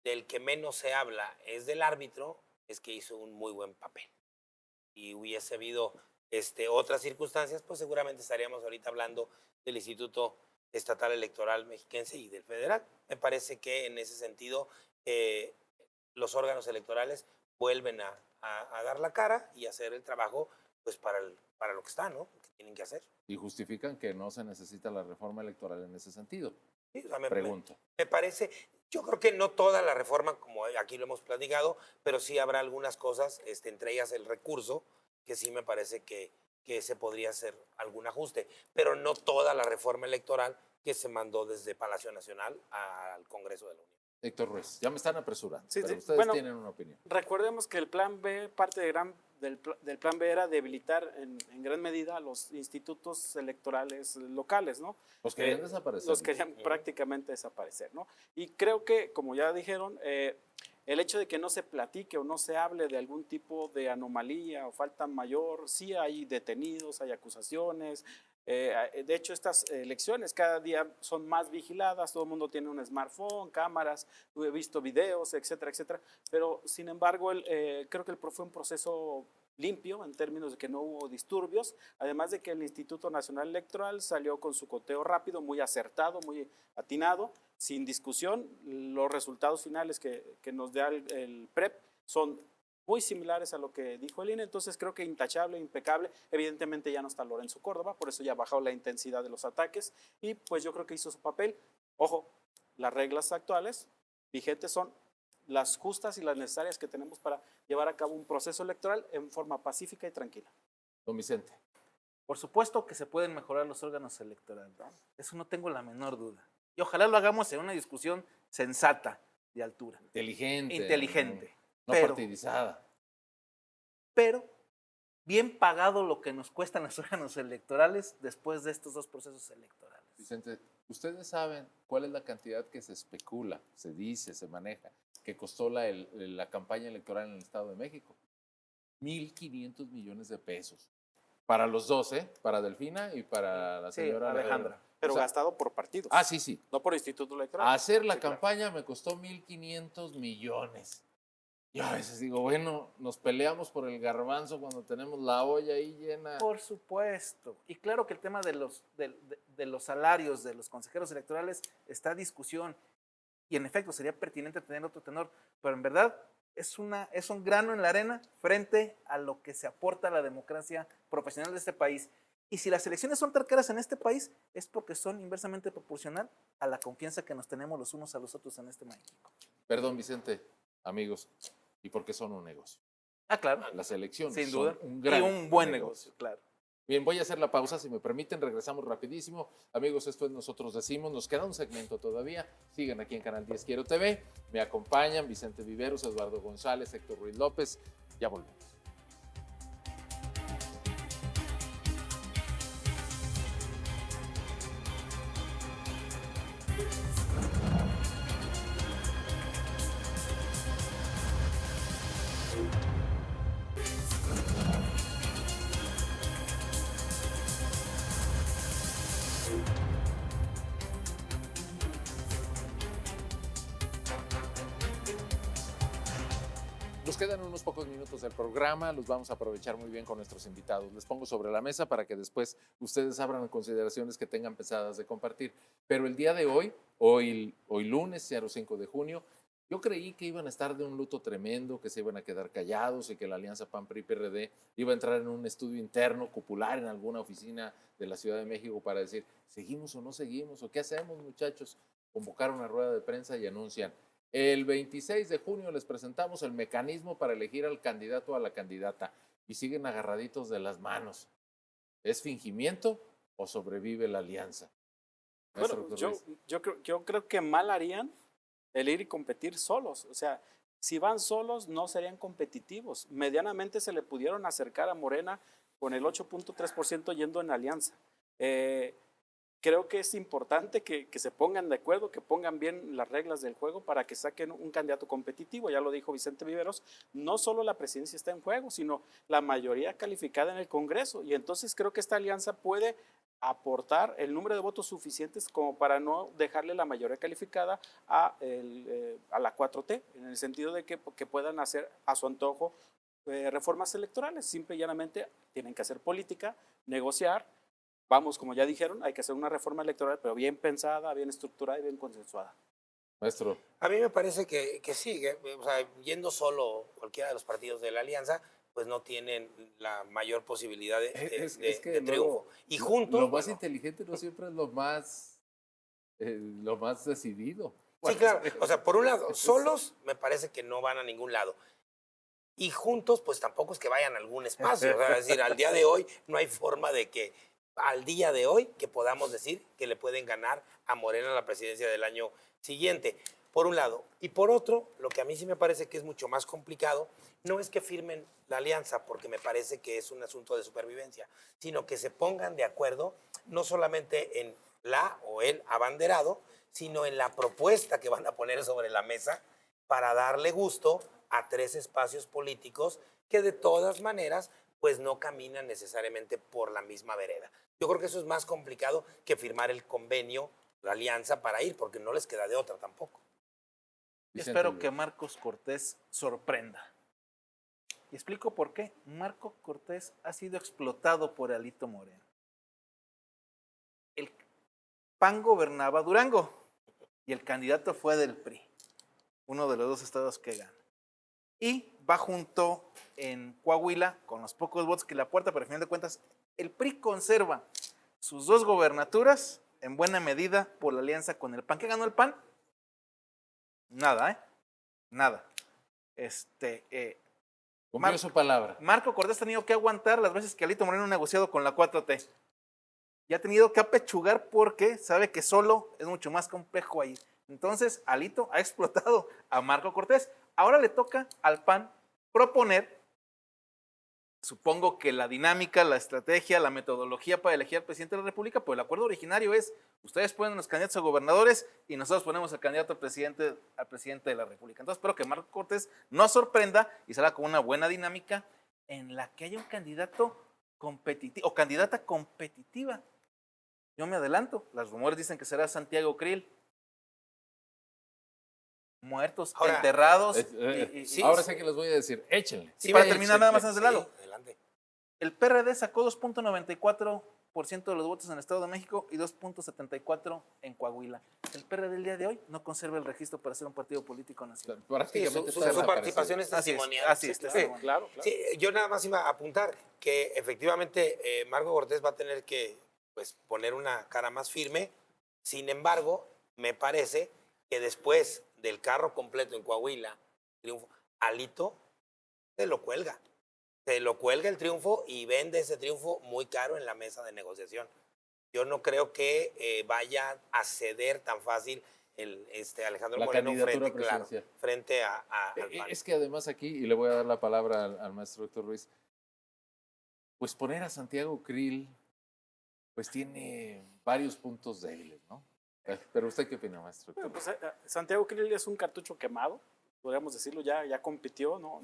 S4: del que menos se habla es del árbitro, es que hizo un muy buen papel. Y hubiese habido otras circunstancias, pues seguramente estaríamos ahorita hablando del Instituto Estatal Electoral Mexiquense y del Federal. Me parece que en ese sentido los órganos electorales vuelven a dar la cara y hacer el trabajo pues para lo que está, ¿no? Que tienen que hacer.
S1: Y justifican que no se necesita la reforma electoral en ese sentido.
S4: Sí, o sea,
S1: Pregunto.
S4: me parece, yo creo que no toda la reforma, como aquí lo hemos platicado, pero sí habrá algunas cosas, entre ellas el recurso, que sí me parece que se podría hacer algún ajuste, pero no toda la reforma electoral que se mandó desde Palacio Nacional al Congreso de la Unión.
S1: Héctor Ruiz, ya me están apresurando,
S5: Sí,
S1: pero
S5: sí.
S1: ustedes
S5: Bueno,
S1: tienen una opinión.
S5: Recordemos que el plan B, parte del plan B era debilitar en gran medida a los institutos electorales locales, ¿no?
S1: Los querían desaparecer.
S5: Los querían prácticamente desaparecer, ¿no? Y creo que, como ya dijeron, el hecho de que no se platique o no se hable de algún tipo de anomalía o falta mayor, sí hay detenidos, hay acusaciones. De hecho, estas elecciones cada día son más vigiladas, todo el mundo tiene un smartphone, cámaras, he visto videos, etcétera, etcétera. Pero, sin embargo, creo que fue un proceso limpio en términos de que no hubo disturbios, además de que el Instituto Nacional Electoral salió con su conteo rápido, muy acertado, muy atinado, sin discusión. Los resultados finales que nos da el PREP son muy similares a lo que dijo el INE, entonces creo que intachable, impecable. Evidentemente ya no está Lorenzo Córdoba, por eso ya bajó la intensidad de los ataques y pues yo creo que hizo su papel. Ojo, las reglas actuales vigentes son las justas y las necesarias que tenemos para llevar a cabo un proceso electoral en forma pacífica y tranquila.
S1: Don Vicente.
S3: Por supuesto que se pueden mejorar los órganos electorales, ¿no? Eso no tengo la menor duda. Y ojalá lo hagamos en una discusión sensata, de altura.
S1: Inteligente. No
S3: pero,
S1: partidizada.
S3: Pero bien pagado lo que nos cuestan los órganos electorales después de estos 2 procesos electorales.
S1: Vicente, ¿ustedes saben cuál es la cantidad que se especula, se dice, se maneja, que costó la campaña electoral en el Estado de México? 1,500 millones de pesos. Para los 2, ¿eh? Para Delfina y para la señora
S3: Alejandra.
S5: Pero
S1: O sea,
S5: gastado por partidos.
S1: Ah, sí.
S5: No por instituto electoral.
S1: Hacer la
S5: Sí, claro.
S1: campaña me costó 1,500 millones. Yo a veces digo, bueno, nos peleamos por el garbanzo cuando tenemos la olla ahí llena.
S3: Por supuesto. Y claro que el tema de los salarios de los consejeros electorales está a discusión. Y en efecto, sería pertinente tener otro tenor. Pero en verdad es un grano en la arena frente a lo que se aporta a la democracia profesional de este país. Y si las elecciones son tan caras en este país, es porque son inversamente proporcional a la confianza que nos tenemos los unos a los otros en este México.
S1: Perdón, Vicente, amigos, y porque son un negocio.
S3: Ah, claro.
S1: Las elecciones
S3: Sin
S1: son
S3: duda.
S1: un gran
S3: y un buen negocio, claro.
S1: Bien, voy a hacer la pausa, si me permiten, regresamos rapidísimo. Amigos, esto es Nosotros Decimos, nos queda un segmento todavía. Sigan aquí en Canal 10 Quiero TV. Me acompañan Vicente Viveros, Eduardo González, Héctor Ruiz López. Ya volvemos. Nos quedan unos pocos minutos del programa, los vamos a aprovechar muy bien con nuestros invitados. Les pongo sobre la mesa para que después ustedes abran consideraciones que tengan pesadas de compartir. Pero el día de hoy lunes, 5 de junio, yo creí que iban a estar de un luto tremendo, que se iban a quedar callados y que la alianza PAN-PRI-PRD iba a entrar en un estudio interno, cupular en alguna oficina de la Ciudad de México para decir, ¿seguimos o no seguimos? ¿O qué hacemos, muchachos? Convocaron una rueda de prensa y anuncian, el 26 de junio les presentamos el mecanismo para elegir al candidato o a la candidata y siguen agarraditos de las manos. ¿Es fingimiento o sobrevive la alianza?
S5: Bueno, yo creo que mal harían el ir y competir solos. O sea, si van solos no serían competitivos. Medianamente se le pudieron acercar a Morena con el 8.3% yendo en alianza. Creo que es importante que se pongan de acuerdo, que pongan bien las reglas del juego para que saquen un candidato competitivo. Ya lo dijo Vicente Viveros, no solo la presidencia está en juego, sino la mayoría calificada en el Congreso. Y entonces creo que esta alianza puede aportar el número de votos suficientes como para no dejarle la mayoría calificada a la 4T, en el sentido de que puedan hacer a su antojo reformas electorales. Simple y llanamente tienen que hacer política, negociar. Vamos, como ya dijeron, hay que hacer una reforma electoral, pero bien pensada, bien estructurada y bien consensuada.
S1: Maestro.
S4: A mí me parece que sí, o sea, yendo solo cualquiera de los partidos de la alianza, pues no tienen la mayor posibilidad de
S1: Que
S4: triunfo.
S1: luego,
S4: Y juntos...
S1: Lo más
S4: bueno,
S1: inteligente no siempre es lo más decidido.
S4: sí, claro. O sea, por un lado, solos me parece que no van a ningún lado. Y juntos, pues tampoco es que vayan a algún espacio. O sea, es decir, al día de hoy no hay forma de que, al día de hoy, que podamos decir que le pueden ganar a Morena la presidencia del año siguiente. Por un lado. Y por otro, lo que a mí sí me parece que es mucho más complicado, no es que firmen la alianza, porque me parece que es un asunto de supervivencia, sino que se pongan de acuerdo no solamente en la o el abanderado, sino en la propuesta que van a poner sobre la mesa para darle gusto a 3 espacios políticos que de todas maneras pues no caminan necesariamente por la misma vereda. Yo creo que eso es más complicado que firmar el convenio, la alianza para ir, porque no les queda de otra tampoco.
S3: Espero que Marcos Cortés sorprenda. Y explico por qué. Marco Cortés ha sido explotado por Alito Moreno. El PAN gobernaba Durango y el candidato fue del PRI, uno de los 2 estados que gana. Y va junto en Coahuila con los pocos votos que le aporta, pero al final de cuentas el PRI conserva sus 2 gobernaturas en buena medida por la alianza con el PAN. ¿Qué ganó el PAN? Nada, nada.
S1: Cumplió su palabra.
S3: Marco Cortés ha tenido que aguantar las veces que Alito Moreno ha negociado con la 4T. Y ha tenido que apechugar porque sabe que solo es mucho más complejo ahí. Entonces, Alito ha explotado a Marco Cortés. Ahora le toca al PAN proponer, supongo que la dinámica, la estrategia, la metodología para elegir al presidente de la República, pues el acuerdo originario es, ustedes ponen los candidatos a gobernadores y nosotros ponemos al candidato al presidente de la República. Entonces espero que Marco Cortés nos sorprenda y salga con una buena dinámica en la que haya un candidato competitivo o candidata competitiva. Yo me adelanto, los rumores dicen que será Santiago Krill. Muertos,
S4: Ahora,
S3: enterrados.
S4: sí,
S1: ahora
S4: sí.
S1: sé que les voy a decir, échenle.
S3: Sí, para terminar nada más antes de Lalo.
S4: Adelante.
S3: El PRD sacó 2.94% de los votos en el Estado de México y 2.74% en Coahuila. El PRD el día de hoy no conserva el registro para ser un partido político nacional.
S1: Prácticamente
S4: Sí,
S1: está
S4: su participación
S1: desaparecido.
S4: es testimonial.
S3: así es,
S4: Sí,
S3: testimonial.
S5: Claro.
S4: Sí, yo nada más iba a apuntar que efectivamente Marco Cortés va a tener que pues, poner una cara más firme. Sin embargo, me parece que después del carro completo en Coahuila, triunfo, Alito se lo cuelga. Se lo cuelga el triunfo y vende ese triunfo muy caro en la mesa de negociación. Yo no creo que vaya a ceder tan fácil Alejandro
S1: La
S4: Moreno
S1: candidatura presidencial.
S4: frente al PAN.
S1: Es que además aquí, y le voy a dar la palabra al maestro Héctor Ruiz, pues poner a Santiago Krill, pues tiene varios puntos débiles, ¿no? Pero usted qué opina, maestro Héctor?
S5: Pues, Santiago Krill es un cartucho quemado, podríamos decirlo, ya compitió, no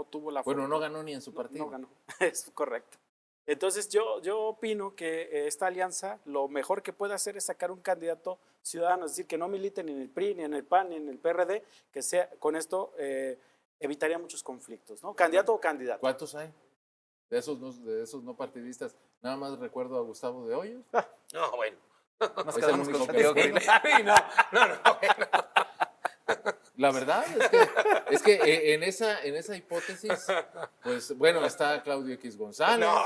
S5: tuvo la
S1: Bueno,
S5: fortuna.
S1: no ganó ni en su partido.
S5: No ganó, es correcto. Entonces yo opino que esta alianza lo mejor que puede hacer es sacar un candidato ciudadano, es decir, que no milite ni en el PRI, ni en el PAN, ni en el PRD, que sea, con esto evitaría muchos conflictos, ¿no? Candidato o candidata.
S1: ¿Cuántos hay? De esos no partidistas. Nada más recuerdo a Gustavo de Hoyos.
S4: No, bueno.
S3: Nos
S1: Es
S3: quedamos
S1: el
S3: con
S1: único que
S3: Santiago
S1: les
S3: Krill.
S4: Sí, no, bueno.
S1: La verdad es que en esa hipótesis, pues bueno, está Claudio X González,
S4: No,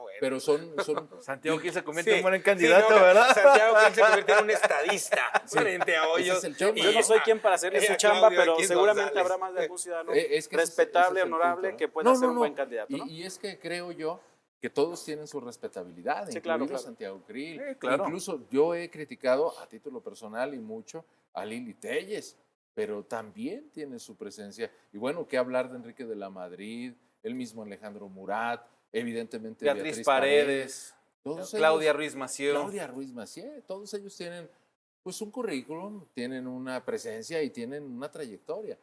S4: bueno.
S1: pero son
S3: Santiago Krill se convierte en
S4: Sí,
S3: un buen
S4: sí,
S3: candidato,
S4: no,
S3: ¿verdad?
S4: Santiago Krill se convierte en un estadista frente a
S1: ese
S4: Hoyos.
S1: es el tema.
S5: Yo no soy quien para hacerle su chamba, pero seguramente habrá más de algún ciudadano
S1: Es que ese
S5: respetable,
S1: es el
S5: honorable,
S1: punto, ¿no?
S5: que pueda ser un buen candidato, ¿no?
S1: Y es que creo yo que todos tienen su respetabilidad,
S5: Sí,
S1: incluido
S5: claro.
S1: Santiago Krill.
S3: Sí, claro.
S1: Incluso yo he criticado a título personal y mucho a Lili Telles, pero también tiene su presencia. Y bueno, qué hablar de Enrique de la Madrid, el mismo Alejandro Murat, evidentemente
S3: Beatriz Paredes,
S1: todos
S3: Claudia
S1: ellos,
S3: Ruiz Massieu.
S1: Claudia Ruiz Massieu, todos ellos tienen pues un currículum, tienen una presencia y tienen una trayectoria.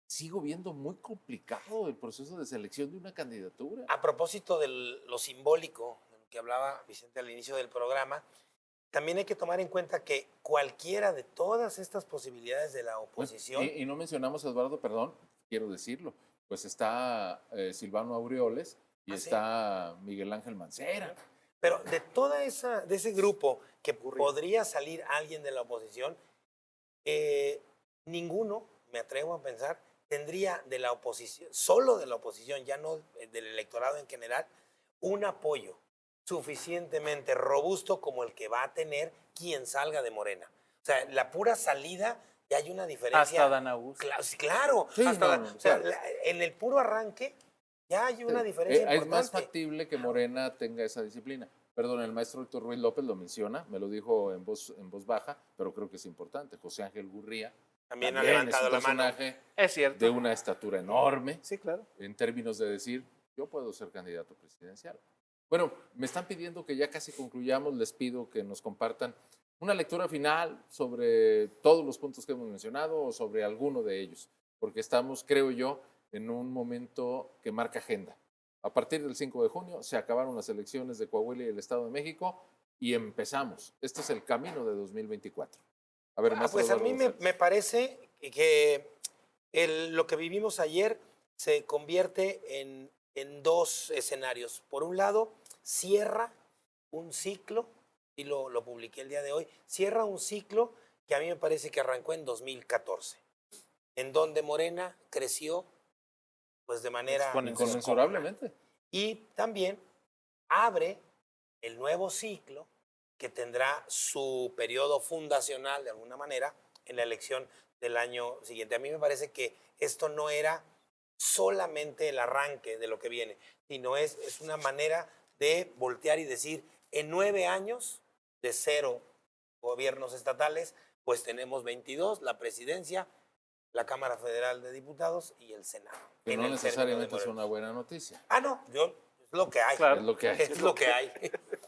S1: Sigo viendo muy complicado el proceso de selección de una candidatura.
S4: A propósito de lo simbólico, de lo que hablaba Vicente al inicio del programa, también hay que tomar en cuenta que cualquiera de todas estas posibilidades de la oposición...
S1: Y no mencionamos a Eduardo, perdón, quiero decirlo, pues está Silvano Aureoles y
S4: ¿Ah, sí?
S1: está Miguel Ángel Mancera.
S4: Pero de ese grupo que podría salir alguien de la oposición, ninguno, me atrevo a pensar, tendría de la oposición, solo de la oposición, ya no del electorado en general, un apoyo suficientemente robusto como el que va a tener quien salga de Morena. O sea, la pura salida ya hay una diferencia.
S3: Hasta Dan Augusto.
S4: Claro.
S1: Sí,
S4: hasta
S1: no,
S4: o sea,
S1: claro.
S4: En el puro arranque ya hay una diferencia
S1: Es
S4: importante.
S1: más factible que Morena tenga esa disciplina. Perdón, el maestro Héctor Ruiz López lo menciona, me lo dijo en voz baja, pero creo que es importante. José Ángel Gurría
S4: También ha
S1: es
S4: levantado
S1: un
S4: la mano.
S1: personaje
S3: Es cierto.
S1: de una estatura enorme
S3: Sí, claro.
S1: en términos de decir, yo puedo ser candidato presidencial. Bueno, me están pidiendo que ya casi concluyamos, les pido que nos compartan una lectura final sobre todos los puntos que hemos mencionado o sobre alguno de ellos, porque estamos, creo yo, en un momento que marca agenda. A partir del 5 de junio se acabaron las elecciones de Coahuila y el Estado de México y empezamos. Este es el camino de 2024. A ver, maestro
S4: Pues a
S1: Eduardo
S4: mí
S1: González.
S4: me parece que lo que vivimos ayer se convierte en dos escenarios. Por un lado, cierra un ciclo, y lo publiqué el día de hoy, cierra un ciclo que a mí me parece que arrancó en 2014, en donde Morena creció pues de manera
S1: Inconmensurablemente.
S4: y también abre el nuevo ciclo que tendrá su periodo fundacional de alguna manera en la elección del año siguiente. A mí me parece que esto no era solamente el arranque de lo que viene, sino es una manera de voltear y decir, en 9 años de 0 gobiernos estatales, pues tenemos 22, la presidencia, la Cámara Federal de Diputados y el Senado.
S1: Que no
S4: en el término de
S1: necesariamente es
S4: Morena.
S1: una buena noticia.
S4: No, es lo que hay.
S3: Claro.
S1: Es lo que hay.
S4: Es lo que hay.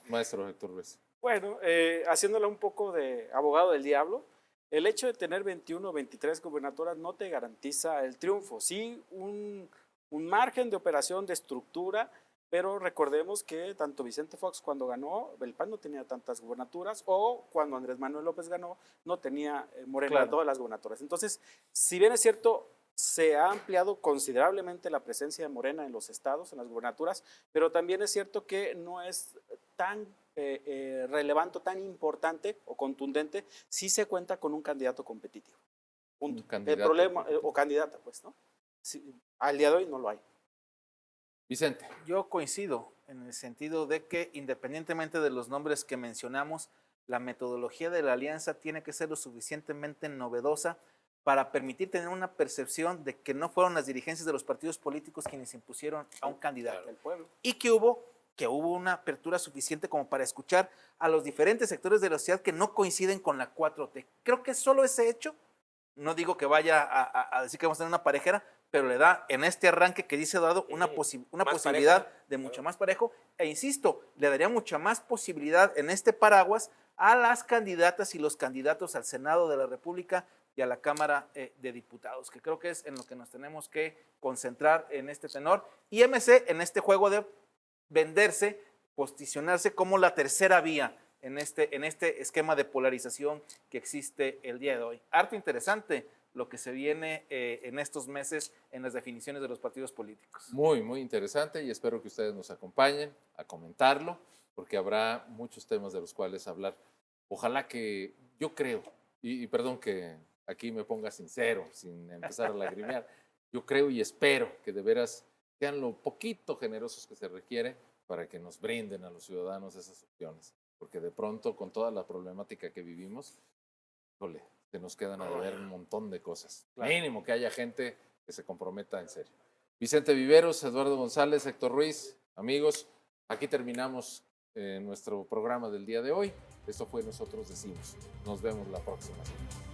S1: Maestro Héctor Ruiz.
S5: Bueno, haciéndole un poco de abogado del diablo, el hecho de tener 21 o 23 gubernaturas no te garantiza el triunfo. Sí, un margen de operación, de estructura, pero recordemos que tanto Vicente Fox cuando ganó, el PAN no tenía tantas gubernaturas, o cuando Andrés Manuel López ganó, no tenía Morena
S3: Claro.
S5: todas las gubernaturas. Entonces, si bien es cierto, se ha ampliado considerablemente la presencia de Morena en los estados, en las gubernaturas, pero también es cierto que no es tan relevante, tan importante o contundente si se cuenta con un candidato competitivo. Punto.
S1: Un candidato
S5: El problema,
S1: competitivo.
S5: o candidata, pues, ¿no? Sí, al día de hoy no lo hay.
S1: Vicente.
S3: Yo coincido en el sentido de que independientemente de los nombres que mencionamos, la metodología de la alianza tiene que ser lo suficientemente novedosa para permitir tener una percepción de que no fueron las dirigencias de los partidos políticos quienes impusieron a un candidato.
S5: El pueblo.
S3: Y que hubo una apertura suficiente como para escuchar a los diferentes sectores de la sociedad que no coinciden con la 4T. Creo que solo ese hecho, no digo que vaya a decir que vamos a tener una parejera, pero le da en este arranque que dice Eduardo una posibilidad
S4: parejo.
S3: de mucho más parejo, e insisto, le daría mucha más posibilidad en este paraguas a las candidatas y los candidatos al Senado de la República y a la Cámara de Diputados, que creo que es en lo que nos tenemos que concentrar en este tenor, y MC en este juego de venderse, posicionarse como la tercera vía en este esquema de polarización que existe el día de hoy. Harto interesante lo que se viene en estos meses en las definiciones de los partidos políticos.
S1: Muy, muy interesante y espero que ustedes nos acompañen a comentarlo, porque habrá muchos temas de los cuales hablar. Ojalá que, yo creo, y perdón que aquí me ponga sincero, sin empezar a lagrimear, yo creo y espero que de veras sean lo poquito generosos que se requiere para que nos brinden a los ciudadanos esas opciones, porque de pronto con toda la problemática que vivimos, híjole, se nos quedan a deber un montón de cosas.
S3: Claro.
S1: Mínimo que haya gente que se comprometa en serio. Vicente Viveros, Eduardo González, Héctor Ruiz, amigos, aquí terminamos nuestro programa del día de hoy. Esto fue Nosotros Decimos. Nos vemos la próxima semana.